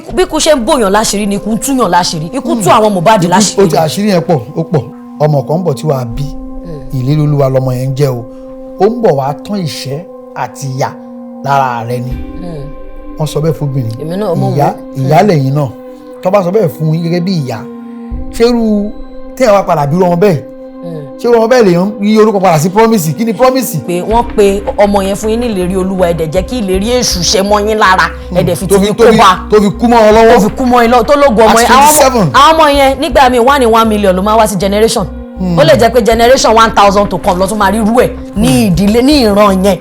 bí kú ṣe ń bòyàn láṣìírí ni ikú ń túyàn láṣìírí ikú tú àwọn Mohbad láṣìírí. ó ti àṣírí yẹn pọ̀ ó pọ̀ ọmọ kan ń bọ̀ tí wàá bí ìlérí Olúwa lọmọ yẹn ń jẹ́ o ó ń bọ̀ wá tán ìṣẹ́ àti ìyà lára rẹ ni wọ́n sọ bẹ́ẹ̀ fúnbìnrin ìyá lẹ́yìn náà tó bá sọ bẹ́ẹ̀ fún yín gẹ́gẹ́ bí ìyá ṣérú tí ẹ wá padà bí ọmọ bẹ́ẹ̀ ṣé ọmọ bẹ́ẹ̀ lè yí orúkọ padà sí promise kí ni promise. pé wọ́n pe ọmọ yẹn fún yín ní ìlérí Olúwa ẹ̀dẹ̀ jẹ́ kí ìlérí èṣù ṣe mọ́ yín lára ẹ̀dẹ̀ fi ti yín kó bá tó fi kú mọ́ ọ lọ́wọ́ tó fi kú mọ́ ọ lọ́wọ́ tó lóògùn ọmọ yẹn àwọn ọmọ yẹn nígbà míì 1 in 1 million ló máa wá sí generation ó lè jẹ́ pé generation 1000 tó kàn lọ tún máa rí irú ẹ̀ ní ìdílé ní ìran yẹn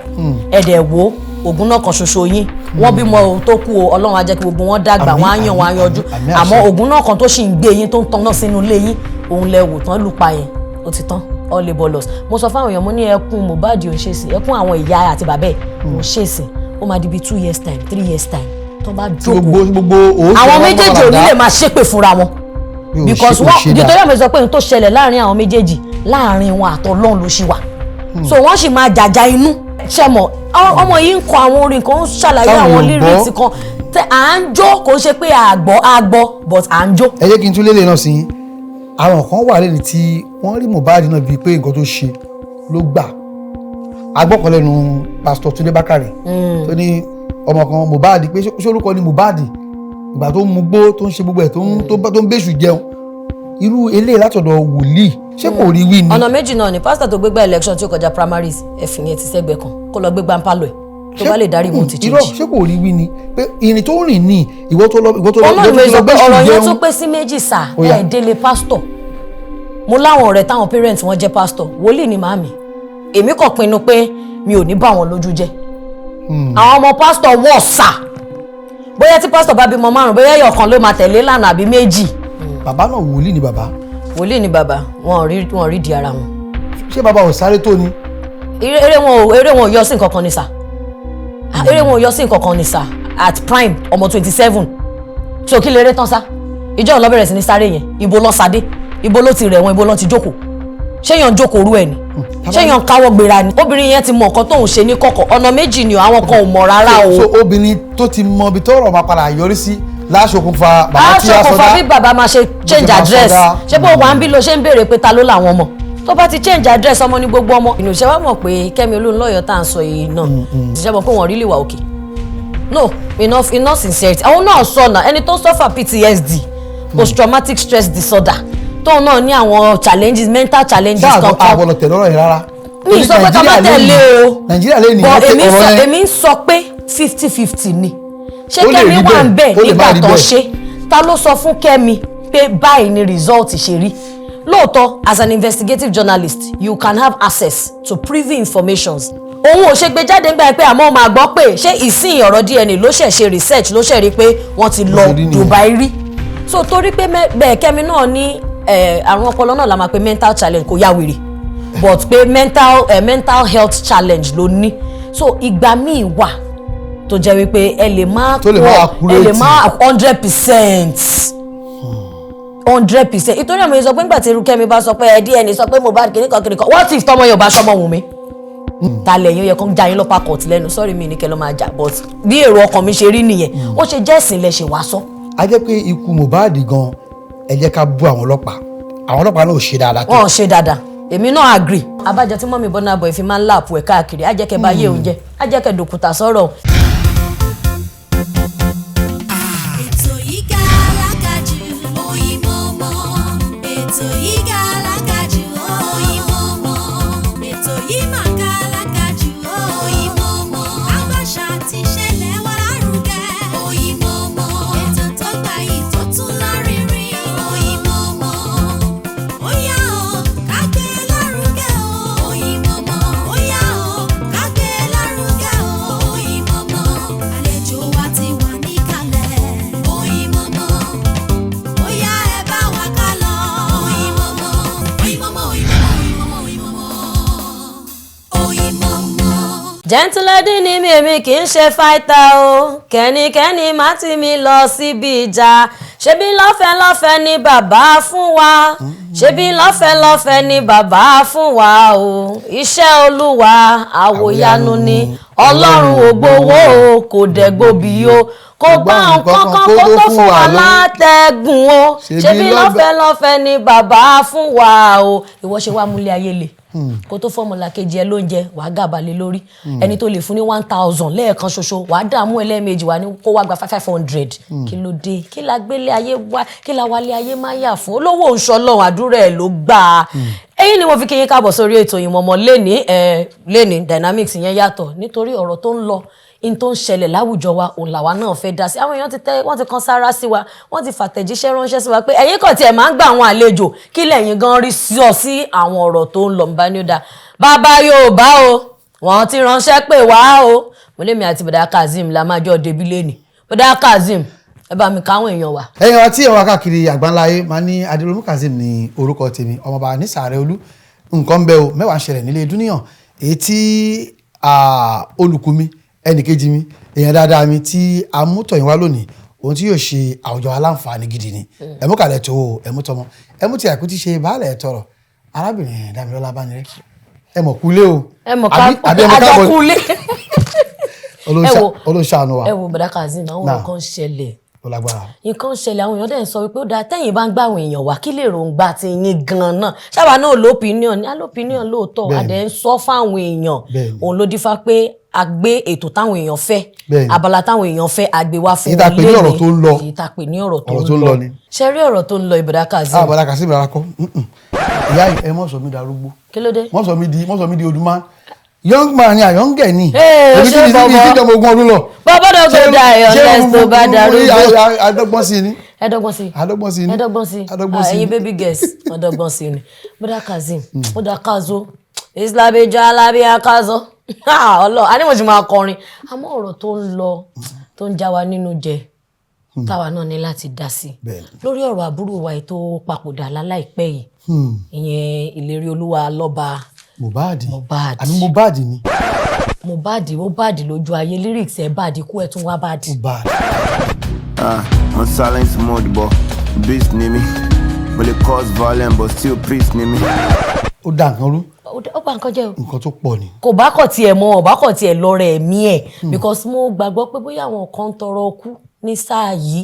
ẹ̀dẹ̀ wo ògùn náà kan ṣoṣo yín wọ́n bímọ tó kú o Ọlọ́run á jẹ́ kí gbogbo wọn dàgbà wọ́n á yàn wọ́n á yanjú àmọ́ ògùn náà kan tó sì ń gbé yín tó ń tan náà sínú ilé yín òun lẹ wò tán lù pa yẹn ó ti tán all labourers mo sọ fáwọn èèyàn mo ní ẹkún Mohbad ò ń ṣèṣì ẹkún àwọn ìyá àti bàbá ẹ̀ ò ń ṣèṣì ó máa di bí 2 years time 3 years time tó bá jókòó àwọn méjèèjì ò ní lè máa ṣépè fúnra wọn because wọ́n nítorí àmì sọ pé ohun tó ṣẹlẹ̀ láàrin àwọn méjèèjì láàrin wọn àtọlọ́run ló ṣì wà so wọ́n sì máa jàjà inú ṣẹmọ ọmọ yìí ń kọ àwọn orin kan ń ṣàlàyé àwọn lyrics kan tẹ à ń jó kò ṣe pé àgbọ̀ but à ń jó. ẹ jẹ́ kí n tún lélẹ̀ náà sí àwọn kan wà lẹ́nu tí wọ́n rí Mohbad náà bíi pé nǹkan tó ṣe ló gbà agbọ́kànlẹ́nu pásítọ̀ Túndé Bákàrẹ̀ tó ní ọmọ kan Mohbad pé ṣé orúkọ ni Mohbad ìgbà tó ń mugbó tó ń ṣe gbogbo ẹ̀ tó ń bẹ́ṣù jẹun irú eléyìí látọ̀dọ̀ wòlíì ṣé kò rí wí ni. ọ̀nà méjì náà ni pásítọ̀ tó gbégbá election tí ó kọjá primaries ẹ̀fìn yẹn ti sẹ́gbẹ̀ẹ́ kan kó lọ gbégbá ń pálọ̀ ẹ̀ tó bá lè darí mo ti change. irọ́ ṣé kò rí wí ni pé ìrìn tó ń rìn ní ìwọ tó lọ ọ̀rọ̀ yẹn tún pé sí méjì sà ẹ̀ délé pásítọ̀ mo láwọn ọ̀rẹ́ táwọn parents wọn jẹ́ pásítọ̀ wòlíì ni màmí èmi kàn pinnu pé mi ò ní bá wọn lójú jẹ́ àwọn ọmọ pásítọ̀ wọ̀ sà bóyá tí pásítọ̀ bá bímọ 5 bóyá ẹyọ̀kan ló máa tẹ̀lé lánàá àbí 2. bàbá náà wòlíì ni bàbá. wòlíì ni bàbá wọn rí di ara wọn. ṣé bàbá ò sáré tó ni. eré wọn ò yọ sí nǹkan kan ni sà eré wọn ò yọ sí nǹkan kan ni sà at prime ọmọ 27 tí o kí lè ré tán sá ìjọ ló bẹ̀rẹ̀ sí ní sáré yẹn ibo lọ sadé ibo ló ti rẹ̀ wọn ibo ló ti jókòó ṣéyàn jókòó rú ẹ̀ ni ṣéyàn káwọ́ gbéra ni obìnrin yẹn ti mọ nǹkan tóun ṣe ní kọ̀kọ̀ ọ̀nà méjì ni àwọn kan ò mọ̀ rárá o. so obìnrin tó ti mọ ibi tọ́rọ̀ máa padà yọrí sí láṣokùnfà bàbá tí a sọdá láṣokùnfà bí bàbá máa ṣe change address ṣé bó wà ń bí ló ṣe ń béèrè pé ta ló làwọn ọmọ tó bá ti change address ọmọ ní gbogbo ọmọ ìnùṣẹ́ wa mọ̀ pé Kẹ́mi Olúnlọ́yọ̀ tá à ń sọ yìí náà ṣiṣẹ́ mọ̀ pé wọ́n really wà òkè no enough sincerity àwọn náà sọ náà ẹni tó suffer PTSD post traumatic stress disorder tóun náà ní àwọn challenges mental challenges kankan. sáà àbọ̀lọ̀ tẹ̀lé ọ̀rọ̀ yẹn rárá. mi ì sọ pé ká má tẹ̀lé o Nàìjíríà lè ní ọ̀rọ̀ yẹn. èmi ń sọ pé 50-50 ni ṣé Kẹ́mi wà ń bẹ̀ nígbà tó ṣe ta ló sọ fún Kẹ́mi pé báyìí ni result ṣe rí lóòótọ́ as an investigative journalist you can have access to privy informations òun ò ṣe gbé jáde ńgbà pé àmọ́ máa gbọ́ pé ṣé ìsìn ọ̀rọ̀ DNA ló ṣẹ̀ ṣe research ló ṣẹ̀ rí pé wọ́n ti lọ Dubai rí so torí pé bẹ́ẹ̀ Kẹ́mi náà ní àrùn ọpọlọ náà la máa pe mental challenge kò yá wèrè but pé mental health challenge ló ní so ìgbà míì wà tó jẹ́ wípé ẹ lè má 100% ìtorí àmọ́ yẹn sọ pé nígbà tí irú Kẹ́mi bá sọ pé DNA sọ pé Mohbad kìnnìkan what if tọmọ yóò bá sọmọ Wùnmí ta lẹ́yìn ó yẹ kó já yín lọ́pàá court lẹ́nu sorry mi ní kẹ́ ló máa jà but bí èrò ọkàn mi ṣe rí nìyẹn ó ṣe jẹ́ ẹ̀sìn lẹ ṣe wá sọ. a jẹ́ pé ikú Mohbad gan ẹ jẹ́ ká bú àwọn ọlọ́pàá náà ò ṣe dáadáa tó. wọn ò ṣe dáadáa èmi náà agree abájọ tí mọ́mí Burna Boy fi máa ń láàpù ẹ̀ káàkiri á jẹ́ kẹ́ bá yé oúnjẹ á jẹ́ kẹ́ dòkúta sọ̀rọ̀. ètò yìí ga alákàjù Oyinmomo ètò yìí ga alákàjù Oyinmomo ètò yìí máa ga alákàjù Oyinmomo àgbàṣà ti ṣẹlẹ̀ wà lárugẹ Oyinmomo ètò tó gbayì tó tún lárinrin Oyinmomo ó yá o ká gbé lárugẹ Oyinmomo ó yá o ká gbé lárugẹ Oyinmomo àlejò wa ti wà níkàlẹ̀ Oyinmomo ó yá ẹ bá wa ká lọ Oyinmomo Oyinmomo Oyinmomo Oyinmomo. Gentlelady ni mi èmi kì í ṣe fighter o kẹ́nikẹ́ni má ti mi lọ síbi ìjà ṣebí lọ́fẹ̀ẹ́ ni bàbá fún wa ṣebí lọ́fẹ̀ẹ́ ni bàbá fún wa o iṣẹ́ Olúwa àwòyanu ni Ọlọ́run ò gbowó o kò dẹ̀ gbòbí o kò gbọ́ nǹkan kan kó tó fún wa látẹ̀gùn o ṣebí lọ́fẹ̀ẹ́ ni bàbá fún wa o ìwọ ṣe wá múlẹ̀ ayé le kó tó fọ́mọlà kejì ẹ lóúnjẹ wàá gàbàlẹ̀ lórí ẹni tó lè fún ní 1000 lẹ́ẹ̀kan ṣoṣo wàá dààmú ẹlẹ́ẹ̀mejì wà ní kó wá gba 500 kí ló dé kí la gbélé ayé wá kí la wálé ayé máa yà fún olówó òǹṣọlọ́run àdúrà ẹ̀ ló gbà á èyí ni mo fi kí yín káàbọ̀ sórí ètò Ìmọ̀ọ́mọ̀ lẹ́ni dynamics yẹn yàtọ̀ nítorí ọ̀rọ̀ tó ń lọ in tó ń ṣẹlẹ̀ láwùjọ wa òun làwa náà fẹ́ dá sí àwọn èèyàn wọ́n ti kan sára sí wa wọ́n ti fàtẹ̀jíṣẹ́ ránṣẹ́ sí wa pé ẹ̀yin kàn tiẹ̀ máa ń gba àwọn àlejò kí lẹ́yìn gan rí sí àwọn ọ̀rọ̀ tó ń lọ ń bá ní ó dáa bàbá Yorùbá o wọ́n ti ránṣẹ́ pé wá o mo lémi àti bọ̀dá Kazeem la máa jọ débi lẹ́nì bọ̀dá Kazeem ẹ bá mi káwọn èèyàn wa. ẹ̀yin wa tí ẹ wá káàkiri àgbáńláyé máa ní Adéròmú Kazeem ní orúkọ tèmi ọmọọba ní sàárẹ̀ olú nǹkan bẹ́ẹ̀ o mẹ́wàá ń ṣẹlẹ̀ nílé dúníyàn èyí tí olùkú mi ẹnìkejì mi èèyàn dáadáa mi tí amútọ̀yìn wá lónìí ohun tí yóò ṣe àwùjọ aláǹfààní gidi ni ẹmú kàlẹ̀ tó ẹmú tọmọ ẹmú tí àìkú ti ṣe baálẹ̀ tọrọ arábìnrin Dámilọ́lá Bánirẹ́ ẹ mọ̀ kúlé o àjọkúlé olóṣàánú wa. ẹ wo bọ̀dá Kazeem àwọn nǹkan ṣẹlẹ̀ nǹkan ṣẹlẹ̀ àwọn èèyàn dẹ̀ ń sọ wípé ó dáa tẹ́yìn bá ń gbà àwọn èèyàn wá kí lè ròǹgbà ti yín gan-an náà ṣáwa náà lópinion ní alópinion lóòótọ́ àdẹ̀ ń sọ fáwọn èèyàn òun ló dífá pé a gbé ètò táwọn èèyàn fẹ́ abala táwọn èèyàn fẹ́ àgbé wá fún wọn lé ní ìtàpè ní ọ̀rọ̀ tó ń lọ ṣe rí ọ̀rọ̀ tó ń lọ ìbọ̀dá Kazeem. bọ̀dá Kazeem rárá kọ́ ìyá ẹ mọ̀ sọ mi darúgbó kí ló dé mọ̀ sọ mi di odúmọ́ young man ni àyọ̀ǹgẹ̀ ni èmi tí mi ti jọmọ ogún ọdún lọ. bọ́bọ́ náà kò da ẹ̀yọ́ lẹ́sìn tó bá darúgbó. adọ́gbọ́n sí ni. ẹ̀dọ́gbọ́n sí ẹ̀yin baby girls ọ̀dọ́gbọ́n sí ni bọ̀dá Kazeem bọ̀dá Kazo islabeja alábíà Kazo ọlọ anímọ̀jú máa kọrin àmọ́ ọ̀rọ̀ tó ń lọ tó ń já wa nínú jẹ táwa náà ní láti dá sí lórí ọ̀rọ̀ àbúrò wa ètò papòdà láláìpẹ́ yìí ìyẹn ìlérí olúwa lọ́ba Mohbad àbí Mohbad ni. Mohbad lójú ayé lyrics ẹ̀ bàdí kú ẹ̀ tún wá bàdí. On silence mode but beast ni mi but they cause violence but still peace ni mi. ó dá nǹkan rú. ó bá nǹkan jẹ́ o. nǹkan tó pọ̀ ni. kò bá kọ̀ tiẹ̀ mọ́ ọ̀bá kọ̀ tiẹ̀ lọ rẹ̀ mí ẹ̀ because mo gbàgbọ́ pé bóyá àwọn kan tọrọ kú ní sáà yìí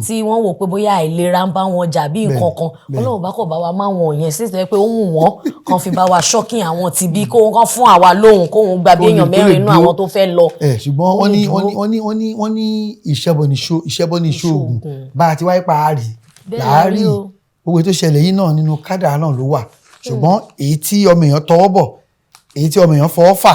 tí wọ́n wò pé bóyá àìlera ń bá wọn jà bí nǹkan kan Ọlọ́run bá kọ̀ bá wa máa wọ̀n yẹn sí pé ó wù wọ́n kan fi bá wa ṣọ́kì àwọn ti bí kó wọ́n fún àwa lóhùn kó wọ́n gba bí èèyàn mẹ́rin inú àwọn tó fẹ́ lọ. ṣùgbọ́n wọ́n ní ìṣẹ́bọ ní ìṣòògùn bá a ti wáyé parí láàárín gbogbo ètò ìṣẹ̀lẹ̀ yìí náà nínú kádàrá náà ló wà ṣùgbọ́n èyí tí ọmọ èèyàn tọwọ́ bọ̀ èyí tí ọmọ èèyàn fọwọ́ fà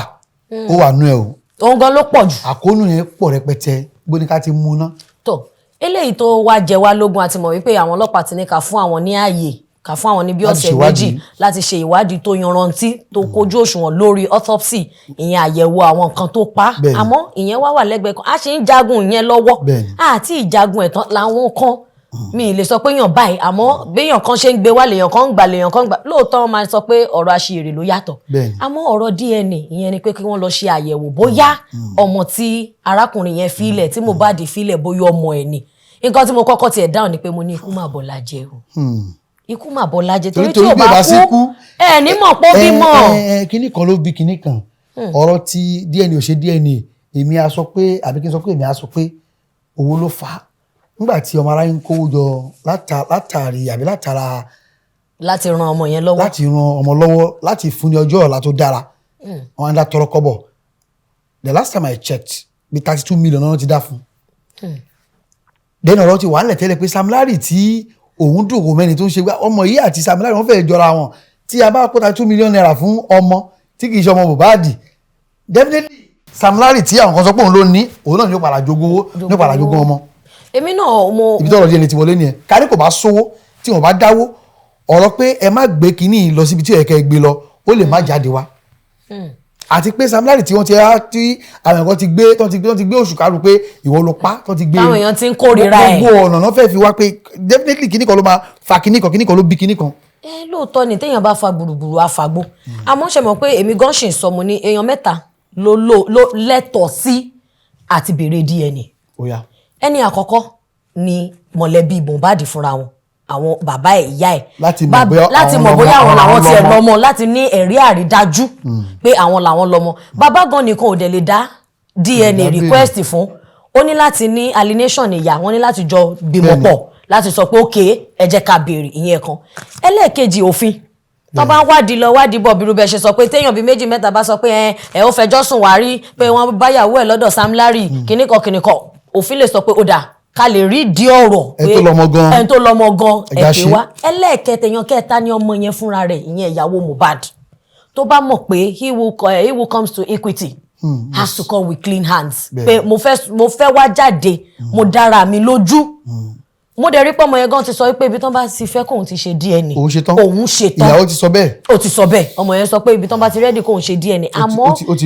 ó wà nú ẹ̀ o. òun gan ló pọ̀ jù. àkóónú yẹn pọ̀ rẹpẹtẹ gbóni ká ti mú ná. tó eléyìí tó wá jẹ wá lógún àti mọ̀ wípé àwọn ọlọ́pàá ti ní ká fún àwọn ní ààyè ká fún àwọn ní bí ọ̀sẹ̀ méjì láti ṣe ìwádìí tó yanrantí tó kojú òṣùwọ̀n lórí autopsy ìyẹn àyẹ̀wò àwọn nǹkan tó pa àmọ́ ìyẹn wá wà lẹ́gbẹ̀ẹ́ kan a ṣe ń jagun ìyẹn lọ́wọ́ àti ìjagun ẹ̀tàn làwọn kan mi lè sọ pé èèyàn báyìí àmọ́ béèyàn kan ṣe ń gbé wá lèèyàn kan ń gbà lèèyàn kan ń gbà lóòótọ́ wọn máa sọ pé ọ̀rọ̀ àṣìírí ló yàtọ̀ àmọ́ ọ̀rọ̀ DNA ìyẹn ni pé kí wọ́n lọ ṣe àyẹ̀wò bóyá ọmọ tí arákùnrin yẹn fílẹ̀ tí Mohbad fílẹ̀ bóyá ọmọ ẹ̀ ni nǹkan tí mo kọ́kọ́ tiẹ̀ dáhùn ni pé mo ní ikú mà bọ́ lájẹ́ o ikú mà bọ́ lájẹ́ torí tí ò bá kú ẹ ní mọ̀ pé ó bímọ. kíní kan ló bí kíní kan ọ̀rọ̀ tí DNA ò ṣe DNA èmi á sọ pé àbí kí n sọ pé èmi á sọ pé owó ló fà á nígbà tí ọmọ aráyé ń kówó jọ látàrí àbí látara. láti ran ọmọ yẹn lọ́wọ́. láti ran ọmọ lọ́wọ́ láti fún ní ọjọ́ ọ̀la tó dára wọn á dá tọrọ kọ́bọ̀ the last time I checked bí 32 million náà ti dá fún. then ọ̀rọ̀ ti wà nílẹ̀ tẹ́lẹ̀ pé Sam Larry tí òun dùnkù mẹ́ni tó ń ṣe ọmọ yìí àti Sam Larry wọ́n fẹ́ẹ́ jọra wọn tí a bá kó 32 million naira fún ọmọ tí kì í ṣe ọmọ Mohbad definitely Sam Larry tí àwọn kan sọ pé òun ló ní òun náà ní ó padà jogún ọmọ. èmi náà mo. ibi tọ́rọ̀ díẹ̀ ni ti wọlé nìyẹn kárí kò bá sówó tí wọ́n bá dáwó ọ̀rọ̀ pé ẹ má gbé kínní lọ síbi tí ó yẹ kẹ́ ẹ gbé lọ ó lè má jáde wá. àti pé Sam Larry tí wọ́n ti rá tí àwọn èèyàn ti gbé oṣù kárù pé ìwọ ló pa tó ti gbé. táwọn èèyàn ti ń kórìíra ẹ̀. gbogbo ọ̀nà náà fẹ́ẹ́ fi wá pé definitely kínní kan ló máa fa kínní kan ló bí kínní kan. lóòótọ́ ni téèyàn bá fa gbùrùgbùrù àfàgbó àmọ́ ṣe mọ̀ pé èmi gan ṣì ń sọ mo ní èèyàn mẹ́ta ló lẹ́tọ̀ọ́ sí àti béèrè DNA. ẹni àkọ́kọ́ ni mọ̀lẹ́bí Mohbad fúnra wọn àwọn bàbá ẹ̀ ìyá ẹ̀ láti mọ̀ bóyá àwọn làwọn tiẹ̀ lọ́mọ láti ní ẹ̀rí àrídájú pé àwọn làwọn lọ́mọ bàbá gan nìkan ò dẹ̀ lè dá DNA request fún ó ní láti ní alienation ìyá wọ́n ní láti jọ bímọ pọ̀ láti sọ pé okay ẹ jẹ́ ká béèrè ìyẹn kan. Ẹlẹ́ẹ̀kejì òfin tó bá ń wádìí lọ wádìí bọ̀ bírú bẹ́ẹ̀ ṣe sọ pé téèyàn bíi méjì mẹ́ta bá sọ pé ẹ ó fẹjọ́ sùn wá rí pé wọ́n báyàwó ẹ̀ lọ́dọ̀ Sam Larry kìnnìkan òfin lè sọ pé ó dà ká lè rí di ọ̀rọ̀ pé ẹni tó lọ́mọ gan ẹ̀pẹ́ wá. Ẹlẹ́ẹ̀kẹtẹ̀yàn kẹta ní ọmọ yẹn fúnra rẹ̀ ìyẹn ìyàwó Mohbad tó bá mọ̀ pé he who comes to equity has to come with clean hands pé mo fẹ́ wá jáde mo dára mi lójú mo dẹ̀ rí pé ọmọ yẹn gan ti sọ pé ibi tán bá ti fẹ́ kóun ti ṣe DNA òun ṣetán ìyàwó ti sọ bẹ́ẹ̀ ó ti sọ bẹ́ẹ̀ ọmọ yẹn sọ pé ibi tán bá ti rẹ́dì kóun ṣe DNA àmọ́ ó ti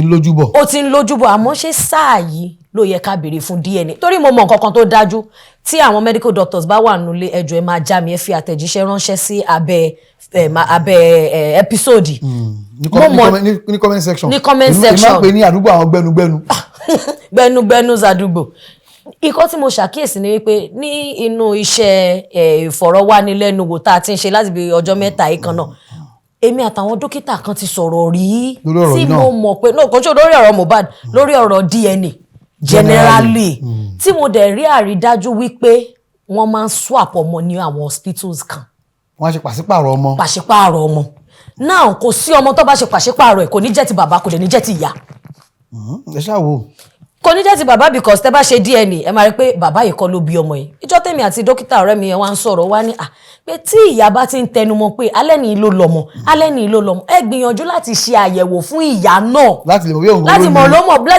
ń lójú bọ̀ àmọ́ ṣé sáà yìí ló yẹ ká béèrè fún DNA torí mo mọ nǹkan kan tó dájú tí àwọn medical doctors bá wà nílé ẹjọ́ ẹ máa já mi ẹ fi àtẹ̀jíṣẹ́ ránṣẹ́ sí abẹ́ episode ní comment section ìmọ̀ pé ní àdúgbò àwọn gbẹnugbẹnu gbẹnugbẹnu zàdúgbò. Ìkọ́ tí mo ṣàkíyèsí ni wípé ní inú iṣẹ́ ìfọ̀rọ̀wánilẹ́nuwò tá a ti ń ṣe láti bí ọjọ́ mẹ́ta yìí kan náà èmi àtàwọn dókítà kan ti sọ̀rọ̀ rí tí mo mọ̀ pé kò ṣe lórí ọ̀rọ̀ Mohbad lórí ọ̀rọ̀ DNA generally tí mo dẹ̀ rí àrídájú wípé wọ́n máa ń swap ọmọ ní àwọn hospitals kan. Wọ́n ṣe pàṣípààrọ̀ ọmọ náà kò sí ọmọ tó bá ṣe pàṣípààrọ̀ ẹ̀ kò ní jẹ́ ti bàbá kò dẹ̀ ní jẹ́ ti ìyá. ẹ ṣáà wò kò ní jẹ́ ti bàbá because tẹ́ bá ṣe DNA ẹ máa rí pé bàbá yìí kọ́ ló bí ọmọ yìí. Ìjọ́ tèmi àti dókítà ọ̀rẹ́ mi yẹn wá ń sọ̀rọ̀ wá ní pé tí ìyá bá ti ń tẹnumọ́ pé alẹ́ ní ló lọ́mọ ẹ gbìyànjú láti ṣe àyẹ̀wò fún ìyá náà láti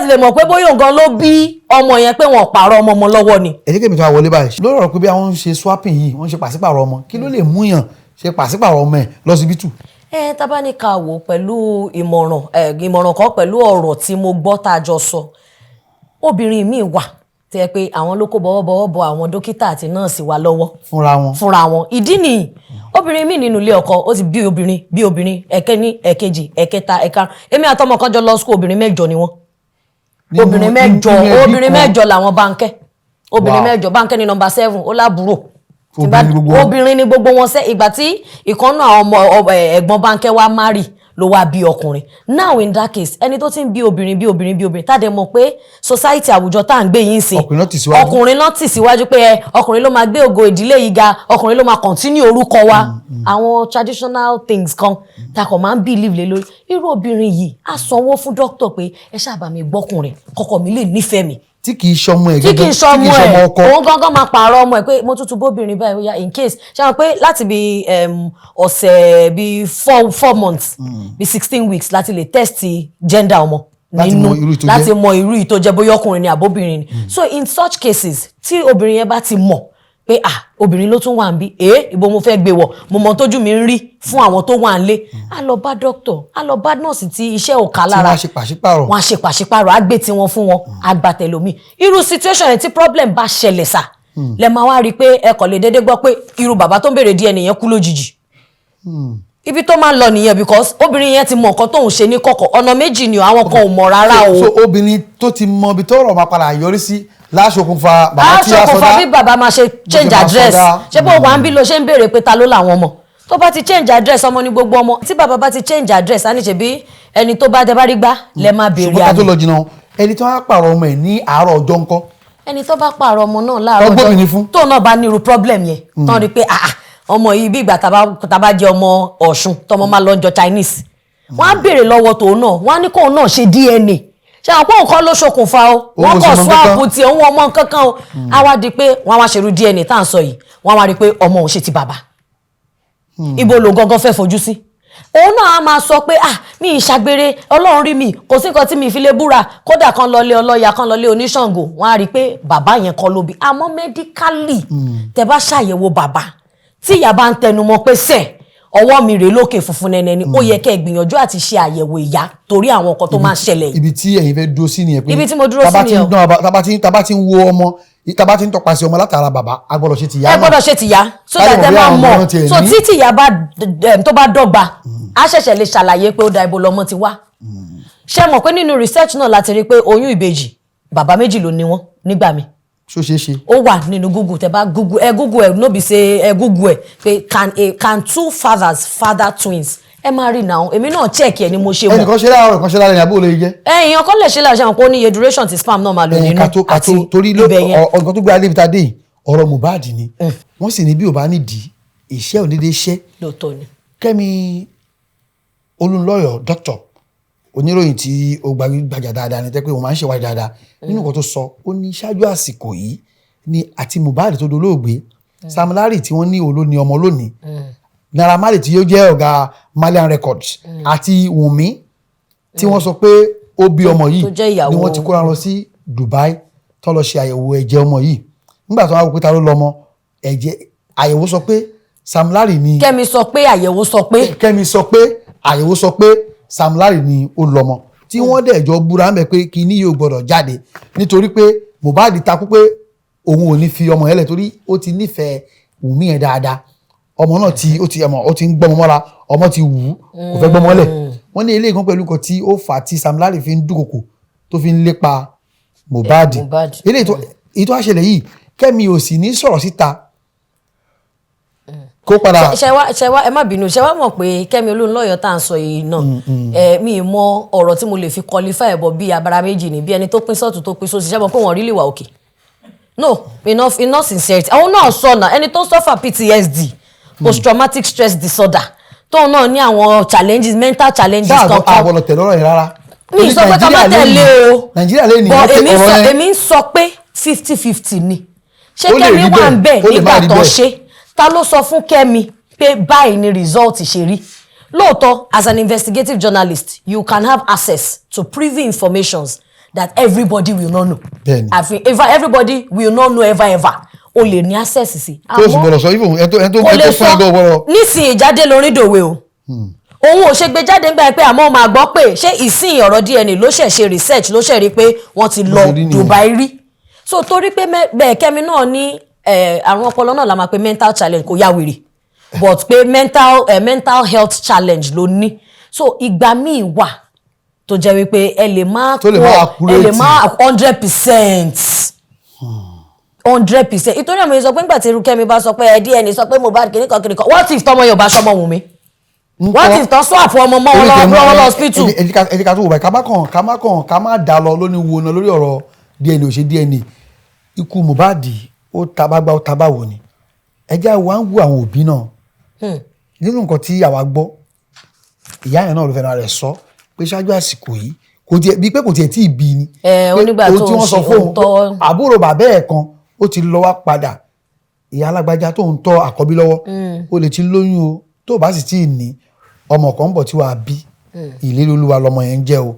lè mọ̀ pé bóyá òun ló bí ọmọ yẹn pé wọ́n pààrọ̀ ọmọ lọ́wọ́ ni. ẹ jẹ́ kí èmi tó wá wọlé báyìí lórí ọ̀rọ̀ pé bí àwọn ń ṣe swapping yìí wọ́n ń ṣe pàṣípààrọ̀ ọmọ kí ló lè múyàn ṣe pàṣípààrọ̀ ọmọ ẹ̀ lọ́sibítù. Tá ní ká wò pẹ̀lú ìmọ̀ràn kan pẹ̀lú ọ̀rọ̀ tí mo gbọ́ tá a jọ sọ obìnrin míì wà tẹ́ pé àwọn ló kó bọ́wọ́bọ́wọ́ bọ àwọn dókítà àti nọ́ọ̀sì wa lọ́wọ́ fúnra wọn ìdí nìyí obìnrin míì nínú ilé ọkọ ó ti bí obìnrin ẹ̀kẹ́ni ẹ̀kejì ẹ̀kẹta ẹ̀karùn èmi àtọmọ kan jọ lọ school obìnrin mẹ́jọ ni wọ́n obìnrin mẹ́jọ làwọn Bánkẹ́ obìnrin mẹ́jọ Bánkẹ́ ní number 7 ó lábúrò obìnrin ni gbogbo wọn sẹ́ ìgbà tí ìkànnà àwọn ẹ̀gbọ́n Bánkẹ́ wa marry ló wá bí ọkùnrin now in that case ẹni tó ti ń bí obìnrin tá dẹ̀ mọ̀ pé society àwùjọ tá à ń gbé yín sí ọkùnrin náà tì síwájú pé ọkùnrin ló máa gbé ògo ìdílé yìí ga ọkùnrin ló máa continue orúkọ wa àwọn traditional things kan tá kò máa ń believe lé lórí irú obìnrin yìí á sanwó fún doctor pé ẹ ṣáàbà mi gbọ́kùnrin kọ́kọ́ mi lè nífẹ̀ẹ́ mi tí kì í ṣọmọ ẹ gẹ́gẹ́ tí kì í ṣọmọ ọkọ òun gangan máa pààrọ̀ ọmọ ẹ pé mo tútù bóbìnrin báyìí ó yá in case ṣe àwọn pé láti bí ọ̀sẹ̀ bí 4 months bí 16 weeks láti lè test gender ọmọ nínú láti mọ irú ìtó jẹ́ bóyá ọkùnrin ni àbóbìnrin ni so in such cases tí obìnrin yẹn bá ti mọ̀ pé obìnrin ló tún wà ń bí ibo mo fẹ́ gbé wọ̀ mo mọ tójú mi ń rí fún àwọn tó wà ń lé a lọ bá doctor a lọ bá nọ́ọ̀sì tí iṣẹ́ ò ká lára wọ́n á ṣe pàṣípààrọ̀ á gbé tiwọn fún wọn àgbàtẹ̀lómi irú situation yẹn tí problem bá ṣẹlẹ̀ sà lẹ máa wá rí i pé ẹ kò lè dédé gbọ́ pé irú bàbá tó ń béèrè DNA yẹn kú lójijì ibi tó máa ń lọ nìyẹn because obìnrin yẹn ti mọ nǹkan tóun ṣe ní kọ̀kọ̀ ọ̀nà méjì ni àwọn kan ò mọ̀ rárá o. so obìnrin tó ti mọ ibi tó rọ̀ máa padà yọrí sí láṣokùnfà bàbá tí a sọdá láṣokùnfà bí bàbá máa ṣe change address ṣé bó wà ń bí lo ṣe ń béèrè pé ta ló làwọn ọmọ tó bá ti change address ọmọ ní gbogbo ọmọ tí bàbá bá ti change address á ní ṣe bí ẹni tó bá dé bá rí gbá lẹ máa béèrè àmì. ṣùgbọ́n ká tó lọ jìnnà ẹni tó bá pààrọ̀ ọmọ ẹ̀ ní àárọ̀ ọjọ́ ńkọ́. ẹni tó bá pààrọ̀ ọmọ náà láàárọ̀ ọjọ́ tó náà bá ní irú problem yẹn tán rí pé ọmọ yìí bí ìgbà tá bá jẹ ọmọ Ọ̀ṣun tọmọ máa lọ jọ Chinese wọ́n á béèrè lọ́wọ́ tòun náà wọ́n á ní kóun náà ṣe DNA ṣe àwọn pọ́ùn kan ló ṣokùnfà o wọ́n kọ̀ swap tí òun ọmọ kankan o á wá di pé wọ́n á wá ṣerú DNA tá à ń sọ yìí wọ́n á wá rí i pé ọmọ òun ṣe ti bàbá ibo ló gangan fẹ́ fojú sí òun náà á máa sọ pé mi ìṣàgbére Ọlọ́run rí mi kò sí nǹkan tí mi fi lè búra kódà kan lọlé ọlọ́ya kan lọlé oníṣàngó wọ́n á rí i pé bàbá yẹn kọ́ ló bí àmọ́ mẹ́díkálì tẹ́ bá ṣàyẹ̀wò bàbá tí ìyá bá ń tẹnumọ́ pé ọwọ́ mi rèé lókè funfun nẹ́nẹ́ ni ó yẹ kẹ́ ẹ gbìyànjú àti ṣe àyẹ̀wò ìyá torí àwọn nǹkan tó máa ń ṣẹlẹ̀ yìí. ibi tí ẹ̀yin fẹ́ dúró sí nìyẹn pé ibi tí mo dúró sí nìyẹn tábà tí ń wo ọmọ tábà tí ń tọpasẹ̀ ọmọ látara bàbá a gbọ́dọ̀ ṣe tìyá náà. ẹ gbọ́dọ̀ ṣe tìyá so that ẹ máa mọ̀ so tí tìyá tó bá dọ́gba á ṣẹ̀ṣẹ̀ lè ṣàlàyé pé ó da ibo lọmọ ti wá. ṣé mọ̀ pé nínú research náà láti rí pé oyún ìbejì bàbá méjì ló ní wọn nígbà mi. ṣó ṣeé ṣe. ó wà nínú Google tẹ bá Google ẹ no be say ẹ Google ẹ pé can 2 fathers father twins ẹ máa rí náà èmi náà check ẹ ni mo ṣe mọ̀. ẹnìkan ṣe láàárọ̀ kan ṣe láàárọ̀ ìyàbọ̀ lè jẹ́. èèyàn kan lè ṣe láàárọ̀ àwọn kò ní iye duration ti spam náà máa lò nínú àti ibẹ̀ yẹn. ọ̀gán tó gbé alẹ́ ìta dé yìí ọ̀rọ̀ Mohbad ni wọ́n sì ní bí ò bá nídìí iṣẹ́ òdédé ṣẹ́. lóòótọ́ ni. Kẹ́mi Olúnlọ́yọ̀ dókítà oníròyìn tí ó gbajúgbajà dáadáa ní tẹ́ pé wọ́n máa ń ṣèwádìí dáadáa nínú nǹkan tó sọ ó ní ṣáájú àsìkò yìí ni àti Mohbad tó dolóògbé Sam Larry tí wọ́n ní olóni ọmọ lónìí Naira Marley tí yóò jẹ́ ọ̀gá Malian Records àti Wùnmí tí wọ́n sọ pé ó bí ọmọ yìí ni wọ́n ti kóra lọ sí Dubai tó lọ ṣe àyẹ̀wò ẹ̀jẹ̀ ọmọ yìí nígbà tó wá wò pé ta ló lọ́mọ ẹ̀jẹ̀ àyẹ̀wò sọ pé Sam Larry ni. Kẹ́mi sọ pé àyẹ̀wò sọ pé. Kẹ́mi sọ pé àyẹ̀wò sọ pé Sam Larry ni ó lọ́mọ tí wọ́n dẹ̀ jọ búra ń bẹ̀ pé kíní yóò gbọ́dọ̀ jáde nítorí pé Mohbad takú pé òun ò ní fi ọmọ yẹn lẹ̀ torí ó ti nífẹ̀ẹ́ Wùnmí yẹn dáadáa ọmọ náà ó ti ń gbọ́mọ mọ́ra ọmọ ti wù ú kò fẹ́ gbọ́mọ lẹ̀ wọ́n ní eléyìí kan pẹ̀lú nǹkan tí ó fà á tí Sam Larry fi ń dúnkòkò tó fi ń lépa Mohbad eléyìí tó àṣẹlẹ̀ yìí Kẹ́mi ò sì ní sọ̀rọ̀ síta kó padà. ṣẹwà ẹ má bínú ṣẹwà mọ̀ pé Kẹ́mi Olúnlọ́yọ̀ tá à ń sọ yìí náà mi mọ ọ̀rọ̀ tí mo lè fi qualify ẹ̀bọ̀ bíi abara méjì ni bí ẹni tó pín sọ́ọ̀tù tó pín sósì ṣẹ́bọ̀ pé wọ́n rí lè wà òkè no enough sincerity àwọn náà sọ náà ẹni tó suffer PTSD post traumatic stress disorder tóun náà ní àwọn challenges mental challenges kankan. sáà àbọ̀lọ̀ tẹ̀lé ọ̀rọ̀ yẹn rárá. mi sọ pé ká má tẹ̀lé o Nàìjíríà lè ní èmi ń sọ pé 50-50 ni ṣé Kẹ́mi wà ń bẹ̀ nígbà tó ṣe ta ló sọ fún Kẹ́mi pé báyìí ni result ṣe rí lóòótọ́ as an investigative journalist you can have access to privy informations that everybody will not know. Everybody will not know ever o lè ní access sí. tó o sì gbọ́dọ̀ sọ even ẹ tó fún ẹgbẹ́ ọgbọ́rọ̀. nísìnyí ìjáde lórí dòwe o òun ò ṣe gbé jáde nígbà pé àmọ́ máa gbọ́ pé ṣé ìsìn ọ̀rọ̀ DNA ló ṣẹ̀ ṣe research ló ṣẹ̀ rí pé wọ́n ti lọ Dubai rí so torí pé bẹ́ẹ̀ Kẹ́mi náà ní àrùn ọpọlọ náà la máa pe mental challenge kò yá wèrè but pé mental health challenge ló ní so ìgbà míì wà tó jẹ́ wípé ẹ lè má 100% ìtorí àmì sọ pé nígbà tí Kẹ́mi bá sọ pé DNA sọ pé Mohbad kìnnìkan what if tọmọ Yorùbá sọmọ Wùnmí what if tọ́ swap ọmọ mọ́ wọn lọ hospital. ẹ̀díkà tó wò báyìí ká má dà lọ lónìí wo náà lórí ọ̀rọ̀ DNA ò ṣe DNA ikú Mohbad ó tabagba ó tabawo ni ẹjẹ́ wa ń wú àwọn òbí náà nínú nǹkan tí àwa gbọ́ ìyá yẹn náà ló fẹ́ràn rẹ̀ sọ pé ṣáájú àsìkò yìí kò tiẹ̀ bí pé kò tiẹ̀ tí ì bí ni onígbà tó ń ṣe òótọ́ àbúrò bàbá ẹ̀ kan ó ti lọ wá padà ìyá alágbájá tó ń tọ́ àkọ́bí lọ́wọ́ ó lè ti lóyún o tó bá sì tí ì ní ọmọ kan ń bọ̀ tí wàá bí ìlérí Olúwa lọmọ yẹn ń jẹ́ o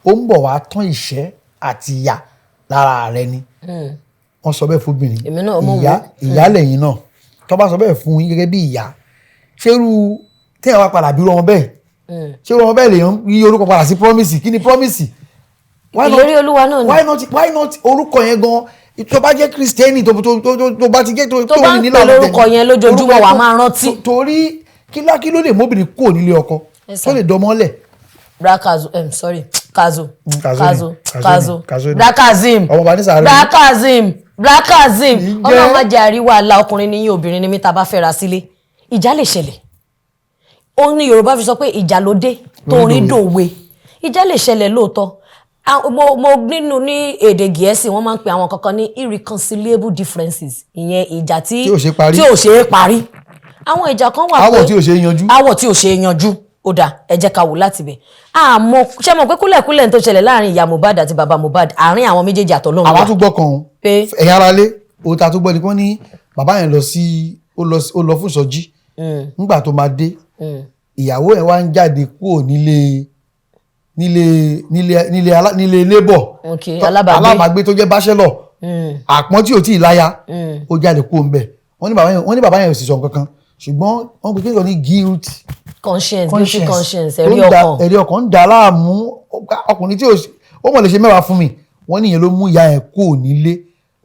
ó ń bọ̀ wá tán ìṣẹ́ àti ìyà lára rẹ ni wọ́n sọ bẹ́ẹ̀ fúnbìnrin ìyá lẹ́yìn náà tó bá sọ bẹ́ẹ̀ fún yín gẹ́gẹ́ bí ìyá ṣerú tí ẹ̀ wá padà bí ọmọ bẹ́ẹ̀ ṣerú ọmọ bẹ́ẹ̀ lèèyàn yí orúkọ padà sí promise kí ni promise ìlérí Olúwa náà ni why not orúkọ yẹn gan tó bá jẹ́ Kristẹni tó bá ti jẹ́ tó bá ń pè lórúkọ yẹn lójoojúmọ́ wà máa rántí torí kí ló lè móbìnrin kúrò nílé ọkọ tó lè dọmọ́lẹ̀. Brakazim ọlọ́run má jẹ́ àríwá àlà ọkùnrin ní yín obìnrin ní mítà bá fẹ́ra sílé ìjà lè ṣẹlẹ̀ ó ní Yorùbá fi sọ pé ìjà ló dé torí dòwe ìjà lè ṣẹlẹ̀ lóòótọ́ mo nínú ní èdè Gẹ̀ẹ́sì wọ́n máa ń pe àwọn kankan ní irreconcilable differences ìyẹn ìjà tí ò ṣe é parí àwọn ìjà kan wà pé àwọ̀ tí ò ṣe é yanjú ó dà ẹ jẹ́ ká wò láti bẹ̀ àmọ́ ṣé mọ̀ pé kúlẹ̀kúlẹ̀ tó ṣẹlẹ̀ láàrin ìyá Mohbad àti bàbá Mohbad àárín àwọn méjèèjì àtọ̀lọ́run wà. àwa tún gbọ́ kan ẹ̀yà ara lé òun ta tún gbọ́ ni wọ́n ní bàbá yẹn ó lọ fún ìsọjí nígbà tó máa dé ìyàwó ẹ̀ wá ń jáde kúrò nílé labour alábàágbé tó jẹ́ bachelor àpọ́n tí ò tí ì láya ó jáde kúrò ń bẹ̀ wọ́n ní bàbá yẹn ò sì sọ nǹkan kan ṣùgbọ́n wọ́n gbé kéèyàn ní guilt conscience ẹ̀rí ọkàn ń dà láàmú ọkùnrin tí ó mọ̀ lè ṣe mẹ́wàá fún mi wọ́n níyẹn ló mú ìyá ẹ̀ kúrò nílé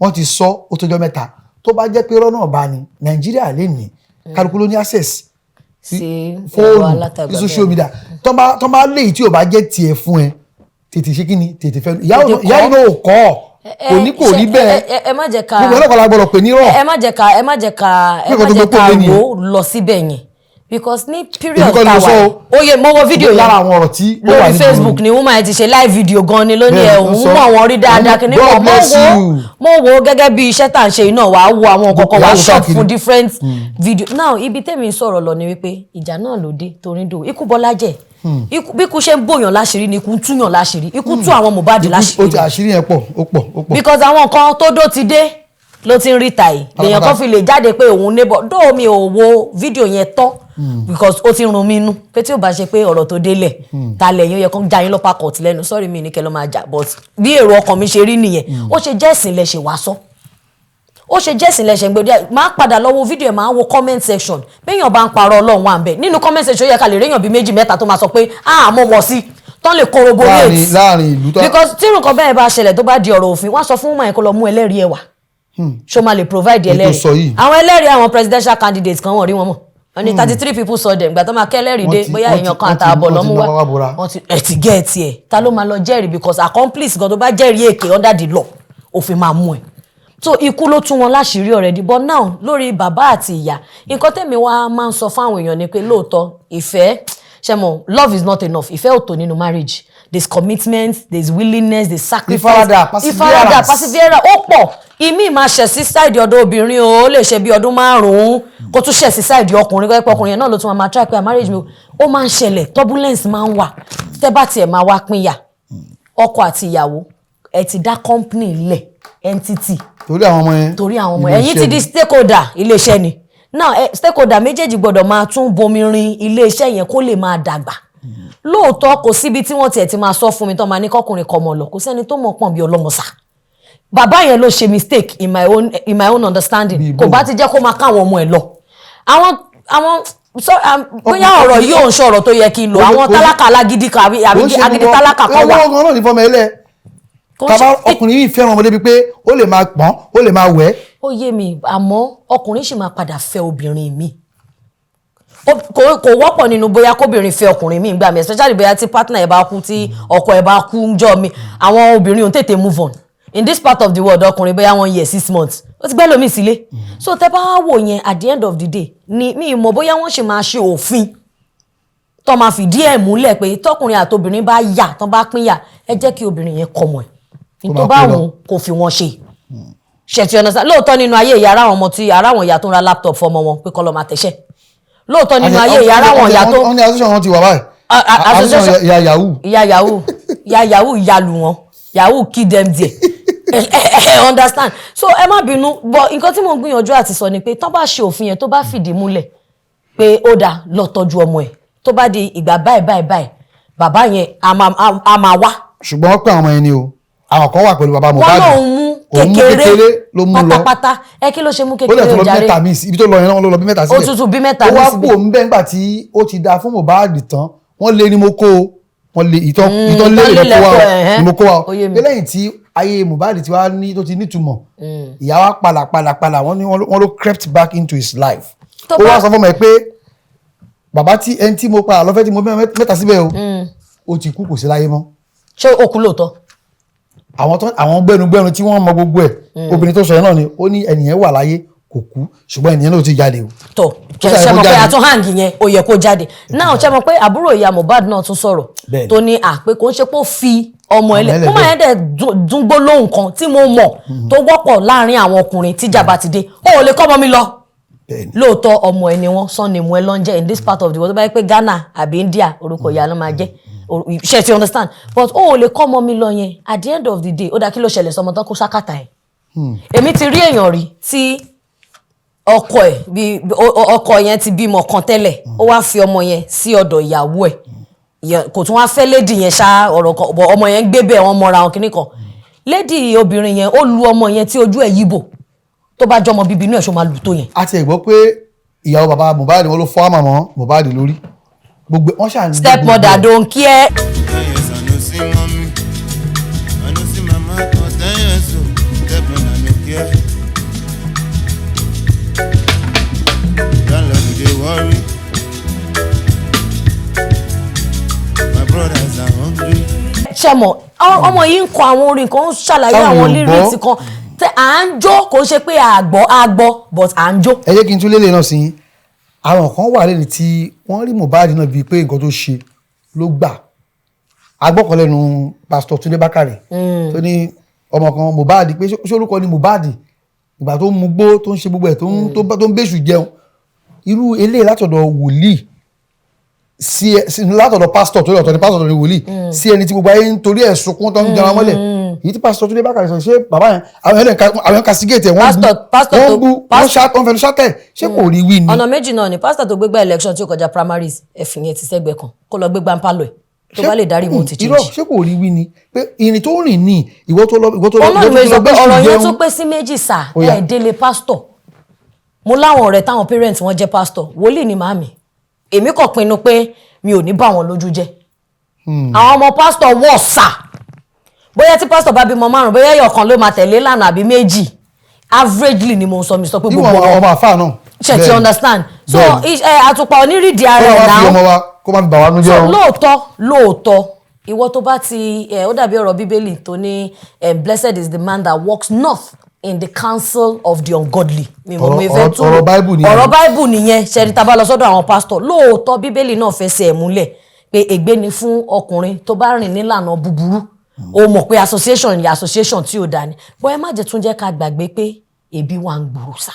wọ́n ti sọ ó tọ́jọ́ mẹ́ta tó bá jẹ́ pé irọ́ náà bá ní Nàìjíríà lè ní kálukú ló ní access sí fóònù sí social media tó bá léyìí tí ò bá jẹ́ tiẹ̀ fún ẹ tètè ṣe kí ni tètè fẹ́ ìyá yìí náà ò kọ́ kò ní kò rí bẹ́ẹ̀ ẹ má jẹ́ ká gbogbo ọlọ́kọ̀ la gbọ́dọ̀ pè ní rọ̀ ẹ má jẹ́ ká wò lọ síbẹ̀ yẹn because ní period tàwa oye mo wo video yẹn lára àwọn ọ̀rọ̀ tí ó wà lórí Facebook ni woman ti ṣe live video gan ni lónìí ẹ̀ òun mọ̀ wọ́n rí dáadáa kí ni mo wo gẹ́gẹ́ bí iṣẹ́ tá à ń ṣe iná wàá wo àwọn kọ̀ọ̀kan wàá shop fún different video now ibi tẹ́mi sọ̀rọ̀ lọ ni wípé ìjà náà ló dé torí do ikú Bọ́lá jẹ́ bí ikú ṣe ń bòyàn láṣìírí ni ikú ń túyàn láṣìírí ikú tú àwọn Mohbad láṣìírí. ó ti àṣírí yẹn pọ̀ ó pọ̀. because àwọn kan tó dó ti dé ló ti ń rí tàyè lèèyàn kan fi lè jáde pé òun neighbor dóò mi ò wo fídíò yẹn tán because ó ti rún mi nú pé tí ó bá ṣe pé ọ̀rọ̀ tó délẹ̀ ta lẹ́yìn ó yẹ kó já yín lọ́pàá kọ̀ọ̀tì lẹ́nu sorry mi ní kẹ́ ló máa jà but bí èrò ọkàn mi ṣe rí nìyẹn ó ṣe jẹ́ ìsìn lẹ ṣe wá sọ ó ṣe jẹ́ ìsìn lẹ ṣe gbé máa padà lọ wo fídíò ẹ̀ máa wo comment section béèyàn bá ń parọ́ Ọlọ́run wà ń bẹ̀ nínú comment section yẹ ká lè réyàn bíi 2-3 tó máa sọ pé mo mọ̀ sí tán lè corroborate láàrin ìlú tó because tí nǹkan bẹ́ẹ̀ bá ṣẹlẹ̀ tó bá di ọ̀rọ̀ òfin wọ́n sọ fún woman yẹn kó lọ mú ẹlẹ́rìí ẹ̀ wá ṣó máa lè provide ẹlẹ́rìí àwọn ẹlẹ́rìí àwọn presidential candidates kan wọ́n rí wọn mọ̀ wọ́n ní 33 people saw them gbà tó máa kẹ́lẹ́rìí dé bóyá èèyàn kan àtààbọ̀ lọ́mú wá wọ́n ti ẹ̀ ti gẹ́ ẹ̀ tiẹ̀ ta ló máa lọ jẹ́rìí because accomplice gan tó bá jẹ́rìí èké under the law òfin máa mú ẹ̀ so ikú ló tún wọn láṣìírí already but now lórí bàbá àti ìyá nǹkan tẹ̀mí wa máa ń sọ fáwọn èèyàn ni pé lóòótọ́ ìfẹ́ ṣe mọ̀ love is not enough ìfẹ́ ò tó nínú marriage there's commitment there's willingness there's sacrifice ìfaradà perseverance ó pọ̀ ìmí máa ṣẹ̀ sí side ọ̀dọ̀ obìnrin ó lè ṣe bí ọdún 5 kó tún ṣẹ̀ sí side ọkùnrin kó ọkùnrin yẹn náà ló tún máa try pé marriage mi ó máa ń ṣẹlẹ̀ turbulence máa ń wà tẹ́ bá tiẹ̀ máa wá pínyà ọkọ àti ìyàwó ẹ ti dá company lẹ̀ entity torí àwọn ọmọ yẹn ẹ̀yin ti di stakeholder iléeṣẹ́ ni now stakeholder méjèèjì gbọ́dọ̀ máa tún bomi rin iléeṣẹ́ yẹn kó lè máa dàgbà lóòótọ́ kò síbi tí wọ́n tiẹ̀ ti máa sọ fún mi tán máa ní kọkùnrin kọ́ mọ́ lọ kò sẹ́ni tó mọ̀ pọ̀n bí ọlọ́mọsà bàbá yẹn ló ṣe mistake in my own understanding kò bá ti jẹ́ kó máa káwọn ọmọ ẹ̀ lọ àwọn bóyá ọ̀rọ̀ yìí ò ń ṣọ̀rọ̀ tó yẹ kí n lò àwọn tálákà alágídí kan àbí agídí tálákà kan wà. owó ọgàn náà ní fọmọ ẹlẹ kaba ọkùnrin yìí fẹ́ràn ọmọdé bíi pé ó lè máa pọ́n ó lè máa wẹ̀. ó yé mi àmọ́ ọkùnrin sì máa padà fẹ́ obìnrin mi kò wọ́pọ̀ nínú bóyá kóbìnrin fẹ́ ọkùnrin mi gbà mí especially bóyá tí partner ẹ̀ bá kú tí ọkọ ẹ̀ bá kú ń jọ mi àwọn obìnrin ò tètè move on in this part of the world ọkùnrin bóyá 1 year 6 months ó ti gbẹ́ lómi sílé so tẹ́ bá wò yẹn at the end of the day ni mi mọ̀ bóyá wọ́n ṣe máa ṣe òfin tó máa fìdí ẹ̀ múlẹ̀ pé tọkùnrin àtobìnrin bá yà tán bá pínyà ẹ jẹ́ kí obìnrin yẹn kọmọ ẹ̀ nítorí bá wọn kò fi wọn ṣe ṣètì ọ̀nà sáà lóòótọ́ nínú ayé ìyá ara àwọn ọmọ tí ara àwọn ìyá tó ń ra laptop fọmọ wọn pé kọ́ lọ́ọ́ máa tẹ̀ṣẹ̀ lóòótọ́ nínú ayé ìyá ara àwọn ìyá tó. wọ́n ní association wọn ti wà báyìí association ìyá yahoo ìyá yahoo ìyálù wọn yahoo kill them there understand so ẹ má bínú but nǹkan tí mo ń gbìyànjú àti sọ ni pé tó bá ṣe òfin yẹn tó bá fìdí múlẹ̀ pé ó dáa lọ tọ́jú ọmọ ẹ̀ tó bá di ìgbà báyìí bàbá yẹn a máa wá. ṣùgbọ́n wọ́n pè àwọn ẹni o àwọn kan wà pẹ̀lú bàbá Mohbad wọ́n lòun mú kékeré ló mú lọ pátápátá ẹ kí ló ṣe mú kékeré ó lè tó lọ bí mẹ́ta míì sí ibi tó lọ yẹn náà ló lọ bí mẹ́ta síbẹ̀ ó tútù bí mẹ́ta míì síbẹ̀ ó wá kú òun bẹ́ẹ̀ nígbà tí ó ti da fún Mohbad tán wọ́n lé ní mo kó o wọ́n lé ìtọ́ lé ní mo kó wa o lẹ́yìn tí ayé Mohbad ti wá ní tó ti nítumọ̀ ìyá wa pàlàpàlà wọ́n ló crept back into his life ó wá sọ fún mi pé bàbá tí ẹni tí mo pa àlọ́fẹ́ tí mo mẹ́ta síbẹ̀ o ó ti kú kò sí láyé mọ́. ṣé ó kú lóòótọ́. àwọn gbẹnugbẹnu tí wọ́n mọ gbogbo ẹ̀ obìnrin tó sọ yẹn náà ni ó ní ẹnìyẹn wà láyé kò kú ṣùgbọ́n ẹnìyẹn náà ti jáde o. tó ṣe mọ̀ pé àtúnhàǹgì yẹn ó yẹ kó jáde náà ṣe mọ̀ pé àbúrò ìyá Mohbad náà tún sọ̀rọ̀ tó ní àpé kò ń ṣe pé ó fi ọmọ ẹlẹ kó máa yẹn dẹ̀ dúngbó lóhùn kan tí mo mọ̀ tó wọ́pọ̀ láàrin àwọn ọkùnrin tíjà bá ti dé ó lè kọ́ ọmọ mi lọ lóòótọ́ ọmọ ẹni wọn sọ́ni mu ẹ lọ́njẹ́ in this part of the world tó bá yẹ pé Ghana àbí India orúkọ ìyá ló máa jẹ́ ṣe ti understand but ó lè kọ́ ọmọ mi lọ yẹn at the end of the day ó dá kí ló ṣẹlẹ̀ sọmọ tán kó sákàtà ẹ̀ èmi ti rí èèyàn rí tí ọkọ yẹn ti bímọ kan tẹ́lẹ̀ ó wá fi ọmọ yẹn sí ọ̀dọ̀ ìyàwó ẹ̀ kò tún wá fẹ́ lady yẹn ṣá ọ̀rọ̀ kan ọmọ yẹn gbé bẹ́ẹ̀ wọ́n mọ́ra wọn kìíní kan lady obìnrin yẹn ó lu ọmọ yẹn tí ojú ẹ̀ yíbò tó bá jọmọ bíbí inú ẹ̀ ṣó máa lù tó yẹn. a ti gbọ́ pé ìyàwó bàbá Mohbad wọn ló fọ́ àmà mọ́ Mohbad lórí gbogbo wọn ṣàn. step mother don't care. ṣẹmọ ọmọ yìí ń kọ àwọn orin kan ń ṣàlàyé àwọn lyrics kan tẹ à ń jó kò ṣe pé àgbọ̀ but à ń jó. ẹ jẹ́ kí n tún lélẹ̀ náà sí àwọn kan wà lẹ́ni tí wọ́n rí Mohbad náà bíi pé nǹkan tó ṣe ló gbà agbọ́kànlẹ́nu pásítọ̀ Túndé Bákàrẹ̀ tó ní ọmọ kan Mohbad pé ṣé orúkọ ni Mohbad ìgbà tó ń mugbó tó ń ṣe gbogbo ẹ̀ tó ń bẹ́ṣù jẹun irú eléyìí látọ̀dọ̀ wòlíì sí látọ̀dọ̀ pásítọ̀ tó yọ̀tọ̀ ní pásítọ̀ tó ní wòlíì sí ẹni tí gbogbo ayé ń torí ẹ̀ sunkún tó ń jẹun mọ́lẹ̀ èyí tí pásítọ̀ Túndé Bákàrẹ̀ sọ ṣé bàbá yẹn àwọn kásígéètì ẹ̀ wọ́n bú wọ́n fẹnu ṣátẹ̀ ṣé kò rí wí ni. ọ̀nà méjì náà ni pásítọ̀ tó gbégbá election tí ó kọjá primaries ẹ̀fìn yẹn ti sẹ́gbẹ̀ẹ́ kan kó lọ gbégbá ń pálọ̀ ẹ̀ tó bá lè darí ìwọ̀n ti change. irọ́ ṣé kò rí wí ni pé ìrìn tó rìn ní ìwọ tó lọ ọlọ́run mi sọ pé ọ̀rọ̀ yẹn tún pé sí méjì sà ẹ̀ délé pásítọ̀ mo láwọn ọ̀rẹ́ táwọn parents wọn jẹ́ pásítọ̀ wòlíì ni màmí èmi kàn pinnu pé mi ò ní bá wọn lójú jẹ́ àwọn ọmọ pásítọ̀ wọ̀ sà bóyá tí pásítọ̀ bá bímọ 5 bóyá ẹyọ kan ló máa tẹ̀lé lánàá àbí méjì averagely ni mo sọ mi sọ pé gbogbo ọmọ àfáà náà ṣe ti understand so àtùpà onírídìí ara ẹ̀ náà kó má fi bà wá nú jẹ́ o. lóòótọ́ ìwọ tó bá ti ó dàbí ọ̀rọ̀ bíbélì tó ní blessed is the man that walks north in the counsel of the ungodly. ọ̀rọ̀ báìbù nìyẹn ṣẹ́ni tá a bá lọ sọ́dọ̀ àwọn pásítọ̀ lóòótọ́ bíbélì náà fẹsẹ̀ ẹ̀ múlẹ̀ pé ègbé ni fún ọkùnrin tó bá rìn nílànà búburú o mọ̀ pé association tí ò dá ni bọ́ ẹ má jẹ́ tún jẹ́ ká gbàgbé pé ebi wà ń gbòòrò sá.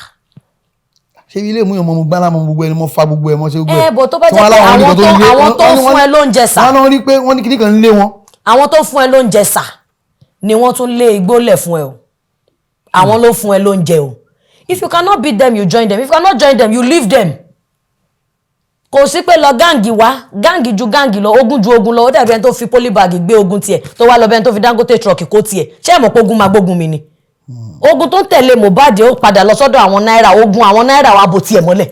ṣé ilé ìmú ìmọ̀ mo gbára mọ gbogbo ẹni mo fa gbogbo ẹ mọ ṣe gbogbo ẹ. bò tó bá jẹ́ pé àwọn tó ń fún ẹ lóúnjẹ sà. wọ́n rí pé wọ́n ní kíní kan ń lé wọn. àwọn tó fún ẹ lóúnjẹ sà ni wọ́n tún lé igbó lẹ̀ fún ẹ o àwọn ló fún ẹ lóúnjẹ o if you cannot beat them you join them if you cannot join them you leave them. kò sí pé lọ gáǹgì wá gáǹgì ju gáǹgì lọ ogun ju ogun lọ ó dàbí ẹni tó fi polybag gbé ogun tiẹ̀ tó wá lọ bẹ́ẹ̀ tó fi Dangote truck kó tiẹ̀ ṣé ẹ mọ̀ pé ogun máa gbógun mi ni. ogun tó ń tẹ̀lé Mohbad ó padà lọ sọ́dọ̀ àwọn náírà ogun àwọn náírà wa bò tiẹ̀ mọ́lẹ̀.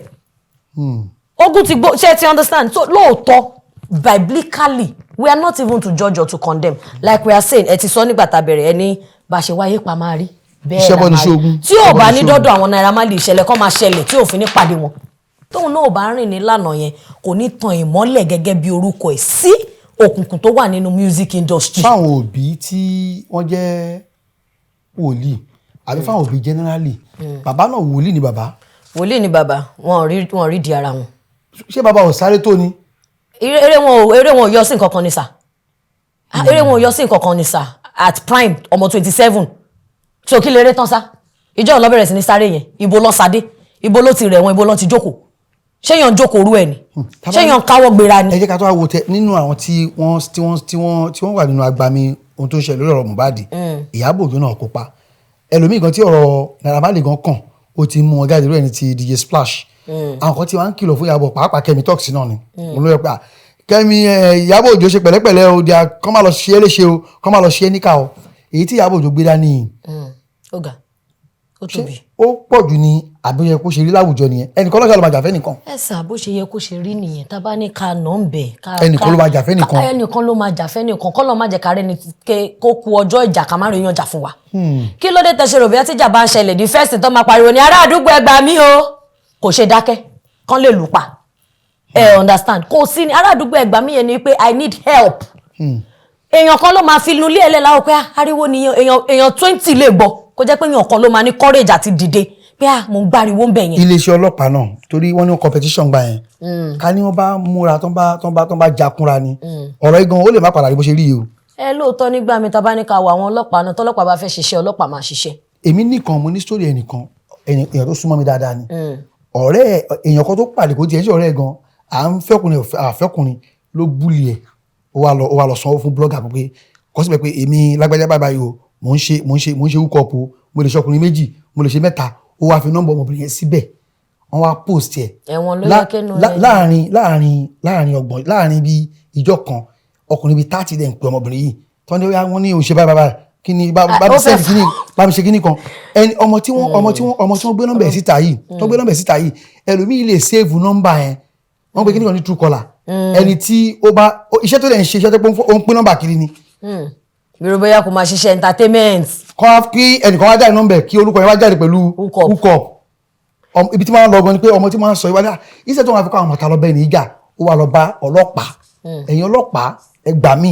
ogun ti gbó ṣé ti understand so lóòótọ́ biblically we are not even to judge or to condemn like we are saying ẹ ti sọ nígbà tá a bẹ̀rẹ̀ ẹ ní bá a ṣe wáyé pa máa rí bẹ́ẹ̀ la máa rí tí ò bá ní dọ́dọ̀ àwọn náírà má lè ìṣẹ̀lẹ̀ kan máa ṣẹlẹ̀ tí òfin ní pàdé wọn tóun náà bá rìn nílànà yẹn kò ní tan ìmọ́lẹ̀ gẹ́gẹ́ bí orúkọ ẹ̀ sí òkùnkùn tó wà nínú music industry. fáwọn òbí tí wọ́n jẹ́ wòlíì àbí fáwọn òbí generally bàbá náà wòlíì ni bàbá. wòlíì ni bàbá wọn rí di ara wọn. ṣé bàbá ò sáré tó ni. eré wọn ò yọ sí nǹkan kan ni sà eré wọn ò yọ sí nǹkan kan ni sà at prime ọmọ 27 so kí lè ré tán sá ìjọ ìlọ bẹ̀rẹ̀ sí ní sáré yẹn ibo lọ sáde ibo ló ti rẹ̀ wọn ibo lọ ti jókòó ṣéyàn jókòó rú ẹ ni ṣéyàn káwọ́ gbéra ni. ẹ jẹ́ ká tó wá wo tẹ nínú àwọn tí wọ́n wà nínú agbami ohun tó ń ṣẹlẹ̀ lórí ọ̀rọ̀ Mohbad Ìyábọ̀ Òjó náà kópa ẹlòmíì kan tí ọ̀rọ̀ Naira Marley gan kàn ó ti mú wọn jáde lórí ẹni ti DJ Splash àwọn kan tí wọ́n ń kìlọ̀ fún Ìyábọ̀ pàápàá Kẹ́mi Talks náà ni olóyè pé Kẹ́mi Ìyábọ̀ Òjó ṣe pẹ̀lẹ́pẹ̀lẹ́ o kọ́ máa lọ ṣe é léṣe o kọ́ máa lọ ṣe é níkà o èyí tí Ìyábọ̀ Òjó gbé dání ọ̀gá ó tóbi. ó pọ̀ jù ní àbí yẹ kó ṣe rí láwùjọ nìyẹn ẹnìkan lọ́sàn ló máa jàfẹ́ nìkan. ẹ sà bó ṣe yẹ kó ṣe rí nìyẹn tá a bá ní ká nà ń bẹ̀. ẹnìkan ló máa jàfẹ́ nìkan. ẹnìkan ló máa jàfẹ́ nìkan kọ́ lọ́ máa jẹ́ kárẹ́ ni kó ku ọjọ́ ìjà ká má rí yan jà fún wa. kí ló dé tẹ̀sẹ̀ rò bí ẹtí ìjà bá ń ṣẹlẹ̀ di fẹ́ẹ̀sì tó máa pariwo ní ará àdúgbò ẹ gbà mí o kò ṣe dákẹ́ kán lè lù pa understand kò sí ní ará àdúgbò ẹ gbà mí yẹn ni pé I need help. èèyàn kan ló máa fi nulẹ̀ ẹlẹ́láwọ̀ pé ariwo ni èèyàn 20 lè gbọ́ kó jẹ́ pé èèyàn kan ló máa ní courage àti dìde pé mo ń gbáriwo ń bẹ̀ yẹn. iléeṣẹ́ ọlọ́pàá náà torí wọ́n ní competition gbà yẹn ká ní wọ́n bá múra tán bá jakunra ni ọ̀rọ̀ igan ó lè má padà rí bó ṣe rí yìí o. lóòótọ́ nígbà mi ta bá ní ká wọ àwọn ọlọ́pàá náà tọ́lọ́pàá bá fẹ́ ṣiṣẹ́ ọlọ́pàá máa ṣiṣẹ́. èmi nìkan mo ní story ẹnìkan èèyàn tó súnmọ́ mi dáadáa ni ọ̀rẹ́ èèyàn kan tó pàdé kó tiẹ̀ ṣe ọ̀rẹ́ gan à ń fẹ́kùnrin àfẹ́kùnrin ló búlì ẹ̀ ó wá lọ sanwó fún blogger pé kọ́ síbẹ̀ pé èmi lágbájá báyìí o mò ń ṣe hookup o mo lè ṣọkùnrin méjì mo lè ṣe mẹ́ta ó wá fi nọ́mbà ọmọbìnrin yẹn síbẹ̀ wọ́n wá post ẹ̀. ẹ̀wọ̀n ló yẹ kẹ́nu rẹ̀ láàrin bí ìjọ kan ọkùnrin bíi 30 dẹ̀ ń pe ọmọbìnrin yìí tí wọ́n ní òṣè báyìí kí ni bá mi sẹ́ẹ̀dì kíní bá mi ṣe kíní kan ẹni ọmọ tí wọ́n gbé nọ́mbà ẹ̀ síta yìí ẹlòmíì lè save nọ́mbà yẹn wọ́n gbé kíní kan ní Truecaller ẹni tí ó bá iṣẹ́ tó lẹ̀ ń ṣe iṣẹ́ tó ń pín nọ́mbà kiri ni. bírò bóyá kò máa ṣiṣẹ́ entertainment. kí ẹnìkan wá jáde nọ́mbà kí orúkọ yẹn wá jáde pẹ̀lú hookup ibi tí wọ́n lọ gan ni pé ọmọ tí wọ́n sọ ìwádìí iṣẹ́ tó wọn fi kọ́ àwọn ọ̀tá lọ bẹ́ẹ̀ ní ìjà ó wà lọ bá ọlọ́pàá ẹ̀yin ọlọ́pàá ẹ gbà mí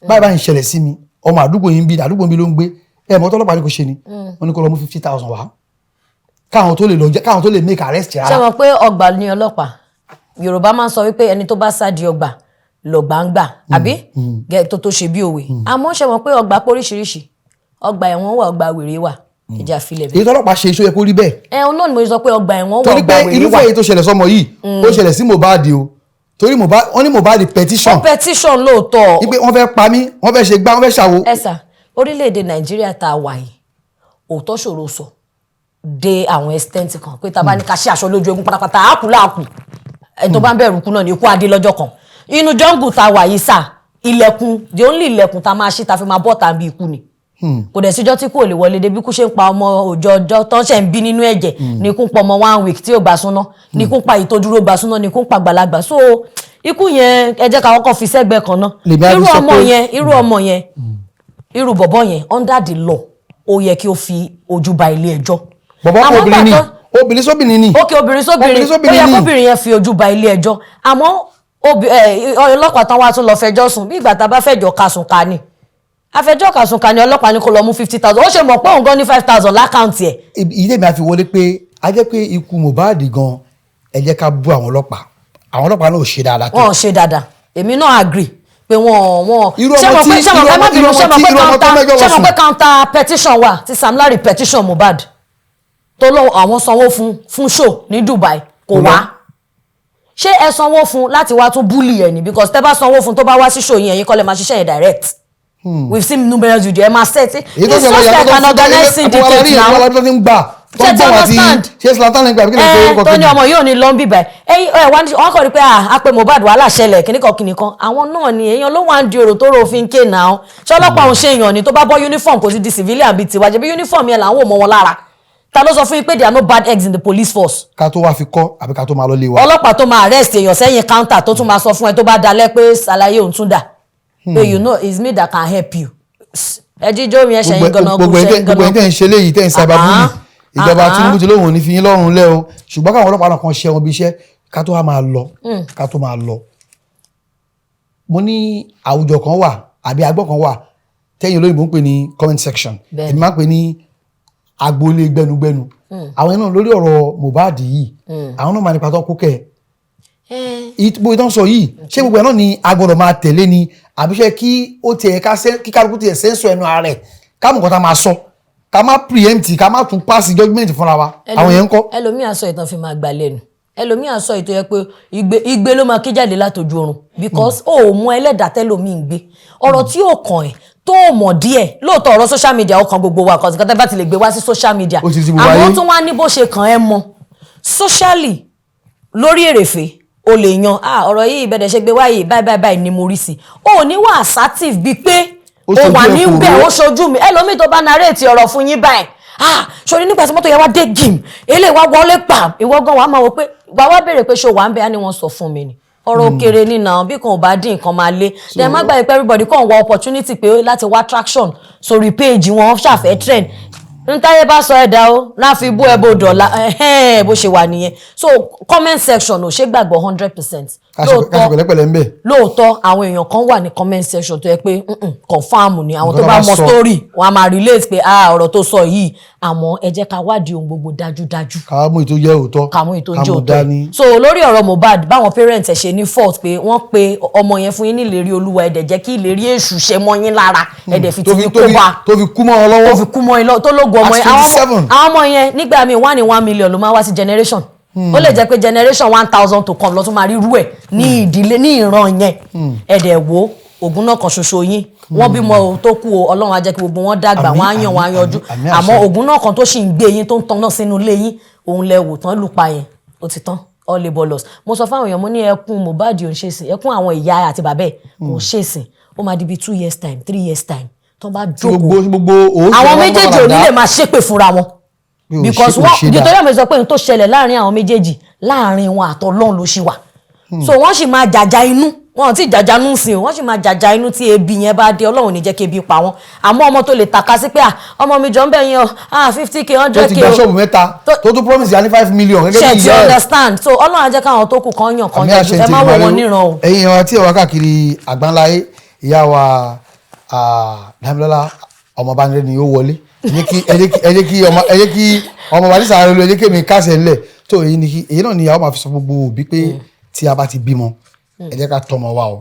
báyìí báyìí ń ṣẹlẹ̀ sí mi ọmọ àdúgbò yìí ń bí àdúgbò mi ló ń gbé mọ́tò ọlọ́pàá ní kò ṣe ni wọ́n ní kó lọ mú 50,000 wá káwọn tó lè make arrest rárá. ṣé wọn pé ọgbà ni ọlọ́pàá Yorùbá máa ń sọ wípé ẹni tó bá sádi ọgbà lọgbà ń gbà àbí tó ṣe bí òwe àmọ́ ṣe mọ̀ pé ọgbà póríṣiríṣi ọgbà ẹ̀wọ̀n wà ọgbà wèrè wà ìjà filẹ̀ bẹ́ẹ̀. èyí tọ́lọ́pàá ṣe iṣó yẹ kó rí bẹ́ẹ̀. Ọlọ́run mo sọ pé ọgbà ẹ̀wọ̀n wà torí ọgbà pé wèrè wà. irúfẹ́ èyí tó ṣẹlẹ̀ sọmọ yìí ó ṣẹlẹ̀ sí Mohbad o torí wọ́n ní Mohbad petition. petition lóòótọ́. wípé wọ́n fẹ́ pa mí wọ́n fẹ́ ṣe gbá wọ́n fẹ́ ṣàwo. ẹ sà orílẹ̀-èdè Nàìjíríà tá a wà yìí òótọ́ ṣòro sọ dé àwọn extent kan pé tá a bá ní ká ṣe aṣọ lójú egun pátápátá àákú láàkú ẹni tó bá ń bẹ̀rù kú náà ní ikú adé lọ́jọ́ kan inú jungle tá a wà yìí sà ilẹ̀kùn the only ilẹ̀kùn tá a máa ṣí tá a fi máa bọ́ tàbí ikú ni kò dẹ̀ síjọ́ tí kò lè wọlé débi kú ṣe ń pa ọmọ òòjọ́ ọjọ́ tó ń ṣe ń bí nínú ẹ̀jẹ̀ ní ikú ń pa ọmọ 1 week tí ò gbà súná ní ikú ń pa ìtòdúró gbà súná ní ikú ń pa gbàlagbà so ikú yẹn ẹ jẹ́ ká kọ́kọ́ fi sẹ́gbẹ̀ẹ́ kan náà irú bọ̀bọ̀ yẹn under the law ó yẹ kí ó fi ojú ba ilé ẹjọ́. bọ̀bọ̀ obìnrin ni obìnrin sóbìnrin ni. ókè obìnrin sóbìnrin ó yẹ kóbìnrin yẹn fi ojú ba ilé ẹjọ́ àmọ́ ọlọ́pàá tán wá tún lọ fẹjọ́ sùn bí ìgbà tá a bá fẹjọ́ kásùn ká ni afẹjọ́ kásùn ká ni ọlọ́pàá ní kó lọ mú 50,000 ó ṣe mọ̀ pé òun gan ní 5,000 lákàntì ẹ̀. ilé mi àfi wọlé pé a jẹ́ pé ikú Mohbad gan ẹ jẹ́ ká bú àwọn ọlọ́pàá náà ò ṣe dáadáa. wọn ò ṣe dáadáa èmi náà agree pé wọn ṣe mọ̀ pé counter petition wà tí Sam Larry petition Mohbad tó lọ àwọn sanwó fún show ní Dubai kò wá ṣé ẹ sanwó fún láti wá tún bully ẹ ní because tẹ́ bá sanwó fún tó bá wá sí show yẹn ẹ̀yin kọ́ lè máa ṣiṣẹ́ yẹn direct we've seen numerous video ẹ máa set it it's just like an organizing syndicate now tó ní ọmọ yóò ní lọ́n bíbẹ̀ wọ́n kọ̀ rí pé a pe Mohbad wàhálà ṣẹlẹ̀ kìnnìkan àwọn náà ni èèyàn ló wà ń di ọ̀rọ̀ tó rò fi ń ké náà ṣé ọlọ́pàá òun ṣe èèyàn ni tó bá bọ́ uniform kò sí di civilian bíi tiwa jẹ́ bí uniform yẹn làwọn ò mọ wọn lára ta ló sọ fún yín pé there are no bad eggs in the police force. ká tó wá fi kọ́ àbí ká tó máa lọ lé wa. ọlọ́pàá tó máa arrest èèyàn sẹ́yìn counter tó tún máa sọ fún ẹ tó bá dalẹ̀ pé ṣàlàyé òun tún dà pé you know it's me that can help you. ẹ jíjó mi ẹ ṣẹyìn ganan kú ṣẹyìn ganan. gbogbo ẹ̀ tẹ́ ń ṣe léyìí tẹ́ ń cyberbully ìjọba Tinubu ti lóhùn ní fi yín lọ́rùn lẹ́ o ṣùgbọ́n káwọn ọlọ́pàá náà kan ṣe wọn bí iṣẹ́ ká tó máa lọ. mo ní àwùjọ kan wà àbí agbọ́n kan wà tẹ́yìn olóyìnbó ń pè ní comment section èmi máa ń pè ní agboolé gbẹnugbẹnu àwọn náà lórí ọ̀rọ̀ Mohbad yìí àwọn náà máa nípa tó kó kẹ́ bó ìtàn sọ yìí ṣé gbogbo ẹ̀ náà ni a gbọ́dọ̀ máa tẹ̀lé ni àbí ṣe kí ó tiẹ̀ kí kálukú tiẹ̀ sẹ́ńsọ ẹnu ara rẹ̀ ká mọ̀ nǹkan tá a máa sọ ká má preempt ká má tún pass judgement fúnra wa àwọn yẹn ń kọ́. ẹlòmíà sọ ìtàn fi máa gbà lẹ́nu ẹlòmíà sọ ìtàn yẹ pé igbe ló máa ké jáde látòjú oorun because ó mú ẹlẹ́dàá tẹ́lòmíì ń gbé ọ̀rọ̀ tí ó kàn ẹ́ tó mọ̀ díẹ̀ lóòótọ́ ọ̀rọ̀ social media ó kan gbogbo wa kan tí kọ́tẹ́ bá ti lè gbé wá sí social media àmọ́ tún wá ní bó ṣe kàn ẹ́ mọ́ socially lórí èrèfé o lè yan ọ̀rọ̀ yìí ìbẹ̀dẹ̀ ṣe gbé wáyé báyìí ni mo rí sí o ní wà assertive bíi pé o wà ní bẹ́ẹ̀ ó ṣojú mi ẹlòmíì tó bá narrate ọ̀rọ̀ fún yín báyìí ṣòrí nígbà tí mọ́tò yẹn wá dé gym eléyìí wá wọlé pa ìwọ gan wàá máa wọ pé wàá béèrè pé ṣó wà ń bẹ á ní wọ́n sọ fún mi ni ọ̀rọ̀ òkèrè nínà bí kan ò bá dín nǹkan máa lé then má gbàgbé pé everybody kàn wá opportunity pé láti wá traction sórí page wọn ṣàfẹ́ trend ntáyé bá sọ ẹ̀dá o náà fi bú ẹbọ dọ̀la bó ṣe wà nìyẹn so comment section ò ṣe gbàgbọ́ 100%. lóòótọ́ àwọn èèyàn kan wà ní comment section tó yẹ pé confam ni àwọn tó bá mọ story wọn a máa relate pé ọ̀rọ̀ tó sọ yìí àmọ́ ẹ jẹ́ ká wádìí ohun gbogbo dájúdájú. ká mú ètò jẹ́ òótọ́ ká mú ètò jẹ́ òótọ́ so lórí ọ̀rọ̀ Mohbad báwọn parents ẹ̀ ṣe ní fault pé wọ́n pe ọmọ yẹn fún yín ní ìlérí Olúwa ẹ̀dẹ̀ jẹ́ kí ìlérí èṣù ṣe mọ́ yín lára ẹ̀dẹ̀ fi ti yín kó bá tó fi kú mọ́ ọ lọ́wọ́ tó fi kú mọ́ ọ tó lógun ọmọ yẹn àwọn ọmọ yẹn nígbà míì 1 million ló máa wá sí generation ó lè jẹ́ pé generation 1,000 tó kàn lọ tún máa rí irú ẹ̀ ní ìdílé ní ìran yẹn ẹ̀dẹ̀ wo ògùn náà kan ṣoṣo yín wọ́n bímọ tó kú o Ọlọ́run á jẹ́ kí gbogbo wọn dàgbà wọ́n á yàn wọ́n á yanjú àmọ́ ògùn náà kan tó sì ń gbé yín tó ń tan náà sínú ilé yín òun lẹ wò tán lù pa yẹn ó ti tán all labour loss mo sọ fáwọn èèyàn mo ní ẹkún Mohbad ò ń ṣèsìn ẹkún àwọn ìyá àti bàbá ẹ̀ kò ń ṣèsìn ó máa di bí 2 years time 3 years time tó bá jókòó àwọn méjèèjì ò ní lè máa ṣépè fúnra wọn because wọ́n nítorí àmì sọ pé n tó ṣẹlẹ̀ láàrin àwọn méjèèjì láàrin wọn àtọlọ́run ló ṣì wà so wọ́n sì máa jàjà inú wọn ti jàjà nù sí wọ́n sì máa jàjà inú tí ebi yẹn bá dé Ọlọ́run ní jẹ́ kí ebi pa wọ́n àmọ́ ọmọ tó lè tàka sí pé ọmọ mi jọ ń bẹ̀ yẹn 50k 100k tó ti gba ṣọ́ọ̀bù mẹ́ta tó tún promise yà ní 5 million ṣe ti understand so Ọlọ́run á jẹ́ káwọn tó kù kan yàn kan jẹ́ ẹ má wọ wọn níran o. ẹ̀yin ọ̀rọ̀ tí ẹ wá káàkiri àgbáńláyé ìyá wa Dámilọ́lá Ọmọbánirẹ́ ni ó wọlé ẹ jẹ́ kí ọmọ wa ní sàárẹ̀ lọ ẹ jẹ́ kí èmi kásẹ̀ ńlẹ̀ tó èyí náà ni ìyàwó máa fi sọ gbogbo òbí pé tí a bá ti bímọ ẹ jẹ́ ká tọ́mọ wa o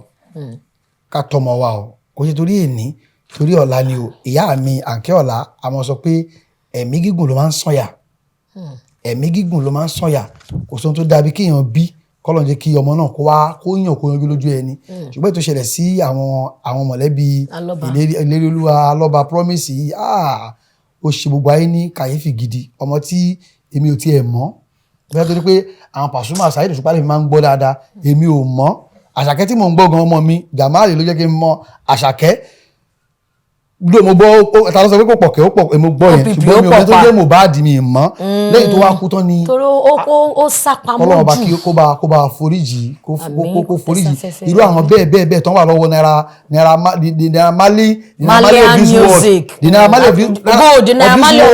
ká tọ́mọ wa o kò ṣe torí èní torí ọ̀la ni o ìyá mi àǹkẹ́ ọ̀la a máa sọ pé ẹ̀mí gígùn ló máa ń sànyà ẹ̀mí gígùn ló máa ń sànyà kò sóhun tó dàbí kéèyàn bí kọ́lọ̀ jẹ́ kí ọmọ náà kó yàn kó yanjú lójú ẹni ṣùgbọ́n ètò ìṣẹ̀lẹ̀ sí àwọn mọ̀lẹ́bí ìlérí olúwa alọ́ba promise yìí ó ṣe gbogbo ayé ní kàyéfì gidi ọmọ tí èmi ò tiẹ̀ mọ̀ bẹ́ẹ̀ tó ní pé àwọn Pasuma Saheed Òṣùpá lè máa ń gbọ́ dáadáa èmi ò mọ̀ Àṣàkẹ́ tí mò ń gbọ́ gan ọmọ mi Jàmáàlì ló jẹ́ kí n mọ̀ Àṣàkẹ́ ló mo gbọ́ ta ló sọ pé kò pọ̀ kẹ́ ó pọ̀ èmo gbọ́ yẹn ṣùgbọ́n mi ò ní tó jẹ́ Mohbad mi mọ̀ lẹ́yìn tó wá kú tán ni torí ó sápamọ́ jù Ọlọ́run bá kí kó bá foríjì kó foríjì irú àwọn bẹ́ẹ̀ tán wà lọ́wọ́ Naira Marley of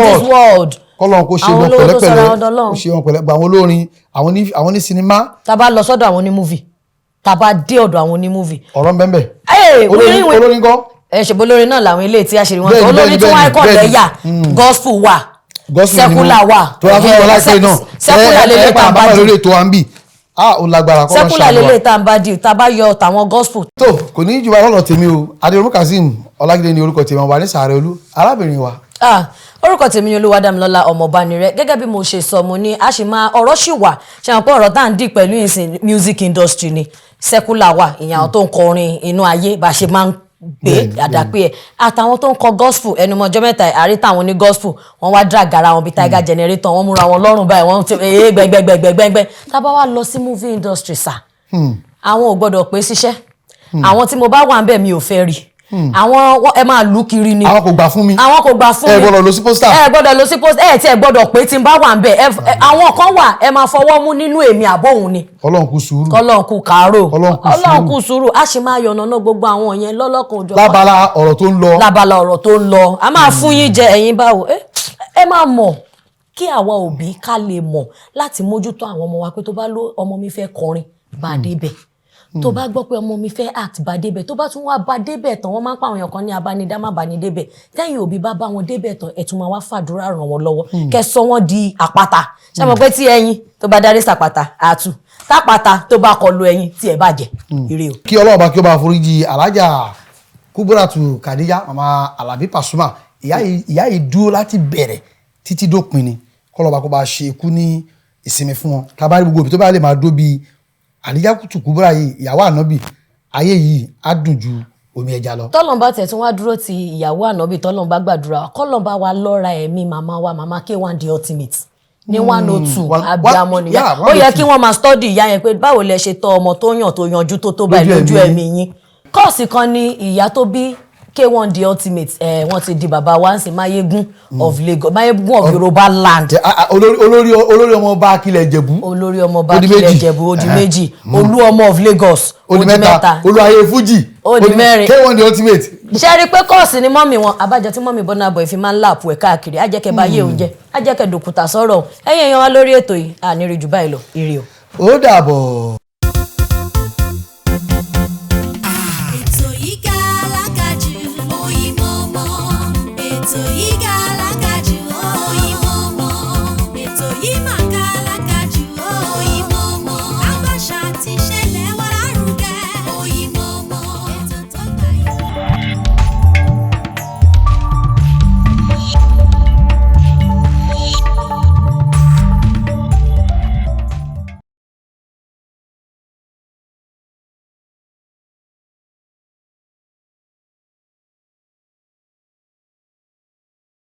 this world kọ́lọ́run kó ṣe wọn pẹ̀lẹ́pẹ̀lẹ́ kó ṣe wọn pẹ̀lẹ́ gba àwọn olórin àwọn ní sinimá. tá a bá lọ sọ́dọ̀ àwọn onímúvì tá a bá dé ọ̀dọ̀ àwọn onímúvì. ọ̀rọ̀ ń bẹ́ẹ̀ olórin kọ́. ṣèbó olórin náà làwọn ilé tí àṣírí wọn tó olórin tí wọn kọ̀ lẹ́yà gospel wà secular wà secular lélẹ̀ tá a bá dì ó lágbára kọ́ lọ́ọ́ ṣàlùwà secular lélẹ̀ tá a bá dì tá a bá yọ tàwọn gospel. tó kò ní í jù wá lọ́nà tèmi o Adéyẹmí Kazeem Ọlájídé ni orúkọ tèmi ọba ní Sàárẹ̀ Olú arábìnrin wa. Orúkọ tèmi ni Olúwadámilọ́lá Ọmọbánirẹ́ gẹ́gẹ́ bí mo ṣe sọ mo ní a ṣì máa ọ̀rọ̀ ṣì wà ṣe àwọn pé ọ̀rọ̀ tá à ń dì pẹ̀lú ìsìn music industry ni secular wà ìyẹn àwọn tó ń kọrin inú ayé bá ṣe máa ń gbé àdàpé ẹ̀ àtàwọn tó ń kọ gospel ẹnumọjọ́ mẹ́ta àríta àwọn ní gospel wọ́n wá drag ara wọn bíi Tiger Generator wọ́n múra wọn lọ́rùn báyìí wọ́n ti gbẹgbẹgbẹgbẹgbẹ tá a bá wá lọ sí movie industry sà àwọn ò gbọ́dọ̀ pé síṣẹ́ àwọn tí mo bá wà ń bẹ̀ mi ò fẹ́ rí àwọn ẹ máa lù kiri ni. àwọn kò gbà fún mi. ẹ gbọ́dọ̀ lọ sí pósítà. ẹ tí ẹ gbọ́dọ̀ pé tí n bá wà ń bẹ àwọn kan wà ẹ máa fọwọ́ mú nínú èmi àbóhùn ni. Ọlọ́run kú sùúrù. Ọlọ́run kú kàárò. Ọlọ́run kú sùúrù a sì máa yọ̀nà náà gbogbo àwọn yẹn lọ́lọ́kan òjò. lábala ọ̀rọ̀ tó ń lọ. a máa fún yín jẹ ẹ̀yin báwo ẹ máa mọ̀ kí àwa òbí ká lè mọ̀ láti mójútó àwọn ọmọ wa pé tó bá lọ ọmọ mi fẹ́ kọrin bá a débẹ̀ tó bá gbọ́ pé ọmọ mi fẹ́ act bá débẹ̀ tó bá tún wá bá débẹ̀ tán wọ́n máa ń pa àwọn èèyàn kan ní abánidá má bá ní débẹ̀ tẹ́yìn òbí bá bá wọn débẹ̀ tán ẹ̀ tún máa wá fàdúrà ràn wọ́n lọ́wọ́ kẹ́ sọ wọ́n di àpáta ṣé mo pé tí ẹyin tó bá darí sàpáta àtù tápáta tó bá kọlu ẹyin tí ẹ bàjẹ́ ire o. kí Ọlọ́run bá kí ó bá foríjì Alájà Kúbúrátù Kàdíjà màmá Àlàbí Pasuma ìyá yìí dúró láti bẹ̀rẹ̀ títí dópin ni kọ́lọ́run bá kó bá ṣe ikú ní ìsinmi fún wọn kábàárì gbogbo òbí tó bá lè máa dó bíi Àdíjà Kúbúrà yìí ìyàwó ànábì ayé yìí á dùn ju omi ẹja lọ. tọ́lọ́mbà tẹ̀ tún wá dúró ti ìyàwó ànábì tọ́lọ́mbà gbàdúrà kọ́lọ́mbà wa lọ́ra ẹ̀mí màmá wa màmá K1 the ultimate ní 102 abiyamọ nìyẹn ó yẹ kí wọ́n máa study ìyá yẹn pé báwo lẹ ṣe tọ́ ọmọ tó yàn tó yanjú tó báyìí lójú ẹ̀mí yín. kọ́ọ̀sì kan ní ìyá tó bí K1 the ultimate wọ́n ti di bàbá wa ń sìn Máyégún of Lagos Máyégún of Yorùbá land. olórí ọmọ ọba akilẹ̀ Ìjẹ̀bú. olórí ọmọ ọba akilẹ̀ Ìjẹ̀bú ó di méjì Olú ọmọ of Lagos ó di mẹ́ta Olúayé Fújì ó di mẹ́rin K1 the ultimate. ṣe rí i pé kọ́ọ̀sì ni mọ́mì wọn abájọ tí mọ́mì Burna Boy fi máa ń láàpù ẹ̀ káàkiri ajẹ́kẹ́ bá yé oúnjẹ ajẹ́kẹ́ dòkúta sọ̀rọ̀ ẹ̀yìn èèyàn wa lórí ètò yìí àníríjù báyìí lọ ire o. ó dàbọ̀.